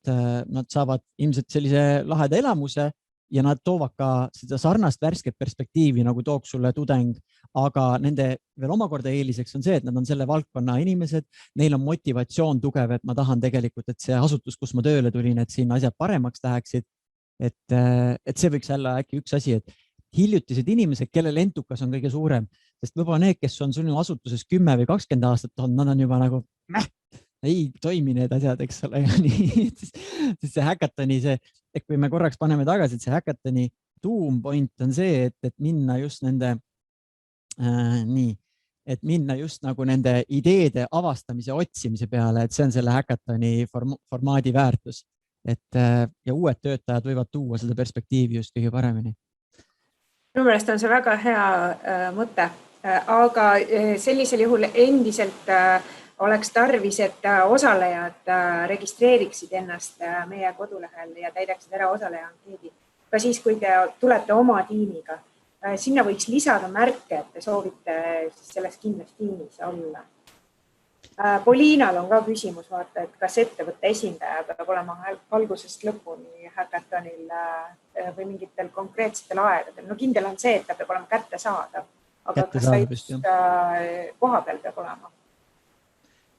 saavad ilmselt sellise laheda elamuse ja nad toovad ka seda sarnast värsket perspektiivi, nagu tooks sulle tudeng, aga nende veel omakorda eeliseks on see, et nad on selle valdkonna inimesed, neil on motivatsioon tugev, et ma tahan tegelikult, et see asutus, kus ma tööle tulin, et siin asjad paremaks läheksid. Et see võiks olla äkki üks asi, et hiljutised inimesed, kellel entukas on kõige suurem, sest võib-olla need, kes on sinu asutuses 10 või 20 aastat olnud, nad on juba nagu ei toimi need asjad, eks ole. Ja nii, siis see häkatoni, et kui me korraks paneme tagasi, et see häkatoni tuumpoint on see, et minna just minna just nagu nende ideede avastamise, otsimise peale, et see on selle häkatoni formaadi väärtus. Ja uued töötajad võivad tuua seda perspektiivi just kõige paremini. Minu meelest on see väga hea mõte, aga sellisel juhul endiselt oleks tarvis, et osalejad registreeriksid ennast meie kodulehel ja täidaksid ära osaleja ankeedi. Ka siis, kui te tulete oma tiimiga, sinna võiks lisada märke, et te soovite selles kindlas tiimis olla. Poliinal on ka küsimus, vaata, et kas ettevõtte esindaja peab olema algusest lõpuni häkatonil või mingitel konkreetsetel aegadel. No kindel on see, et ta peab olema kättesaadav, aga kas ta just koha peal peab olema?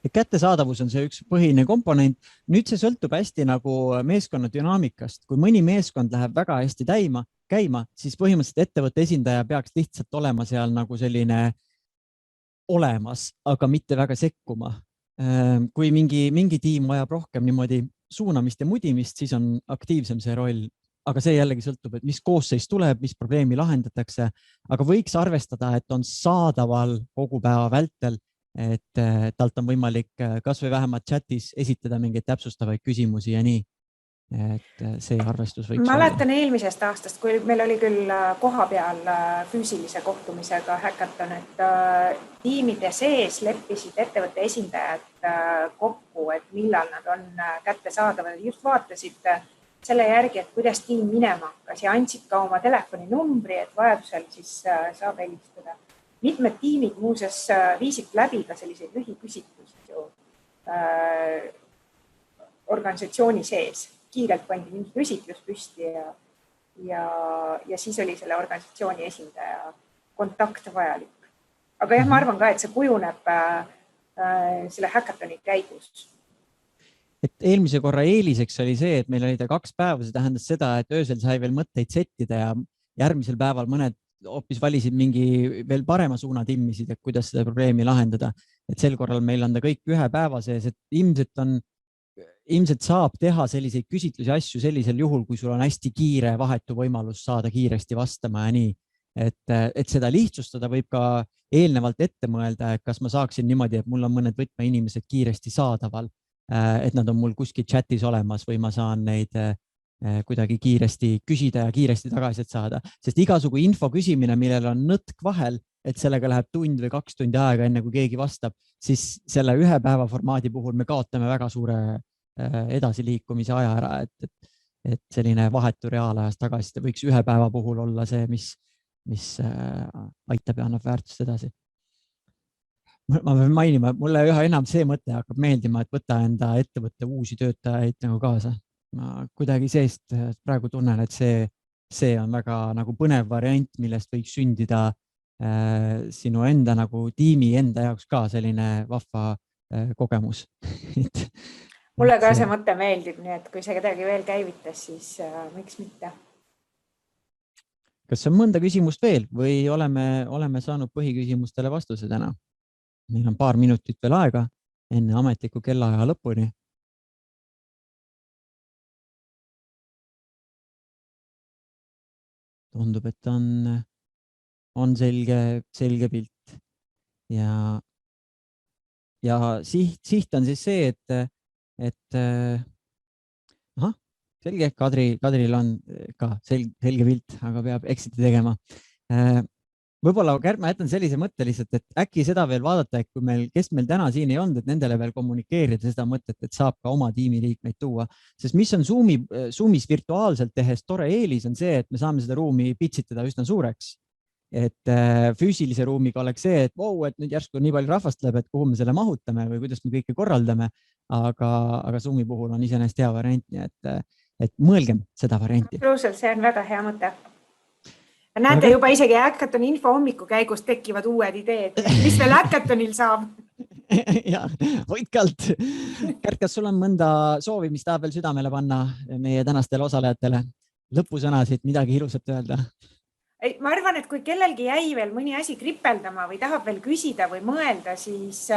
Kättesaadavus on see üks põhine komponent. Nüüd see sõltub hästi nagu meeskonna dünaamikast. Kui mõni meeskond läheb väga hästi käima, siis põhimõtteliselt ettevõtte esindaja peaks lihtsalt olema seal nagu selline olemas, aga mitte väga sekkuma. Kui mingi tiim vajab rohkem niimoodi suunamist ja mudimist, siis on aktiivsem see roll. Aga see jällegi sõltub, et mis koosseis tuleb, mis probleemi lahendatakse. Aga võiks arvestada, et on saadaval kogu päeva vältel, et talt on võimalik kas või vähemalt chatis esitada mingeid täpsustavaid küsimusi ja nii. Et see arvestus võiks olla. Ma mäletan eelmisest aastast, kui meil oli küll koha peal füüsilise kohtumisega häkaton, et tiimide sees leppisid ettevõtte esindajad kokku, et millal nad on kättesaadavad. Just vaatasid selle järgi, et kuidas tiim minema hakkas ja andsid ka oma telefoninumbri, et vajadusel siis saab helistada. Mitmed tiimid muuseas viisid läbi ka selliseid lühiküsitlusi organisatsiooni sees. Kiirelt pandi mingi küsitlus püsti ja siis oli selle organisatsiooni esindaja kontakt vajalik. Aga jah, ma arvan ka, et see kujuneb selle häkatoni käigus. Et eelmise korra eeliseks oli see, et meil oli 2 päeva, see tähendas seda, et öösel sai veel mõtteid settida ja järgmisel päeval mõned hoopis valisid mingi veel parema suuna timmisid, et kuidas seda probleemi lahendada. Et sel korral meil on ta kõik 1 päeva sees, et ilmselt saab teha selliseid küsitlusi asju sellisel juhul, kui sul on hästi kiire vahetu võimalus saada kiiresti vastama ja nii. Et seda lihtsustada võib ka eelnevalt ette mõelda, et kas ma saaksin niimoodi, et mul on mõned võtmeinimesed kiiresti saadaval, et nad on mul kuskil chatis olemas või ma saan neid kuidagi kiiresti küsida ja kiiresti tagasi saada. Sest igasugu info küsimine, millel on nõtk vahel, et sellega läheb tund või 2 tundi aega, enne kui keegi vastab, siis selle 1 päeva formaadi puhul me kaotame väga suure edasiliikumise aja ära, et selline vahetu reaalajas tagasiside võiks 1 päeva puhul olla see, mis aitab ja annab väärtust edasi. Ma pean mainima, mulle üha enam see mõte hakkab meeldima, et võta enda ettevõtte uusi töötajaid nagu kaasa. Ma kuidagi seest praegu tunnen, et see on väga nagu põnev variant, millest võiks sündida sinu enda nagu tiimi enda jaoks ka selline vahva kogemus. Mulle ka see mõte meeldib, nii et kui see kedagi veel käivitas, siis miks mitte? Kas on mõnda küsimust veel või oleme saanud põhiküsimustele vastuse täna? Meil on paar minutit veel aega enne ametliku kellaaja lõpuni. Tundub, et on selge pilt ja siht on siis see, et et selge, Kadril on ka selge pilt, aga peab exit'i tegema. Võib-olla ma jätan sellise mõtte lihtsalt, et äkki seda veel vaadata, et kui kes meil täna siin ei olnud, et nendele veel kommunikeerida seda mõtet, et saab ka oma tiimiliikmeid tuua, sest mis on Zoomis virtuaalselt tehes tore eelis on see, et me saame seda ruumi pitsitada üsna suureks. Et füüsilise ruumiga oleks see, et et nüüd järsku nii palju rahvast läheb, et kuhu me selle mahutame või kuidas me kõike korraldame, aga Zoomi puhul on iseenesest hea variant, nii et mõelgem seda varianti. Absoluutselt, see on väga hea mõte. Näete, juba isegi Hackathoni info hommiku käigus tekivad uued ideed, mis veel Hackathonil saab. Ja, hoidkalt. Kärt, kas sul on mõnda soovi, mis tahab veel südamele panna meie tänastele osalejatele? Lõpusõnasid, midagi ilusat öelda? Ma arvan, et kui kellelgi jäi veel mõni asi kripeldama või tahab veel küsida või mõelda, siis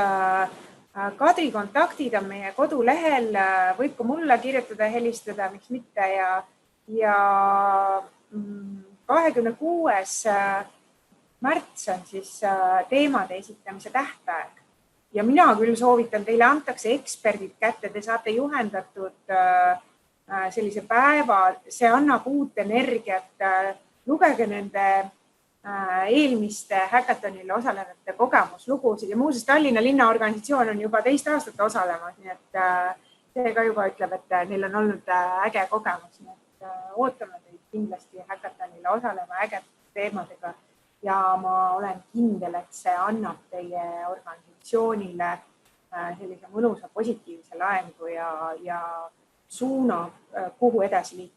Kadri kontaktid on meie kodulehel, võib ka mulle kirjutada, helistada, miks mitte ja 26. märts on siis teemade esitamise tähtaeg ja mina küll soovitan, teile antakse eksperdid kätte, te saate juhendatud sellise päeva, see annab uut energiat, lugege nende eelmiste Hackathonil osalenute kogemuslugusid ja muuseas Tallinna linnaorganisatsioon on juba 2 aastat osalemas, nii et see ka juba ütleb, et neil on olnud äge kogemus, nii et ootame teid kindlasti Hackathonile osalema ägete teemadega ja ma olen kindel, et see annab teie organisatsioonile sellise mõnusa positiivse laengu ja suuna, kuhu edasi liikuda.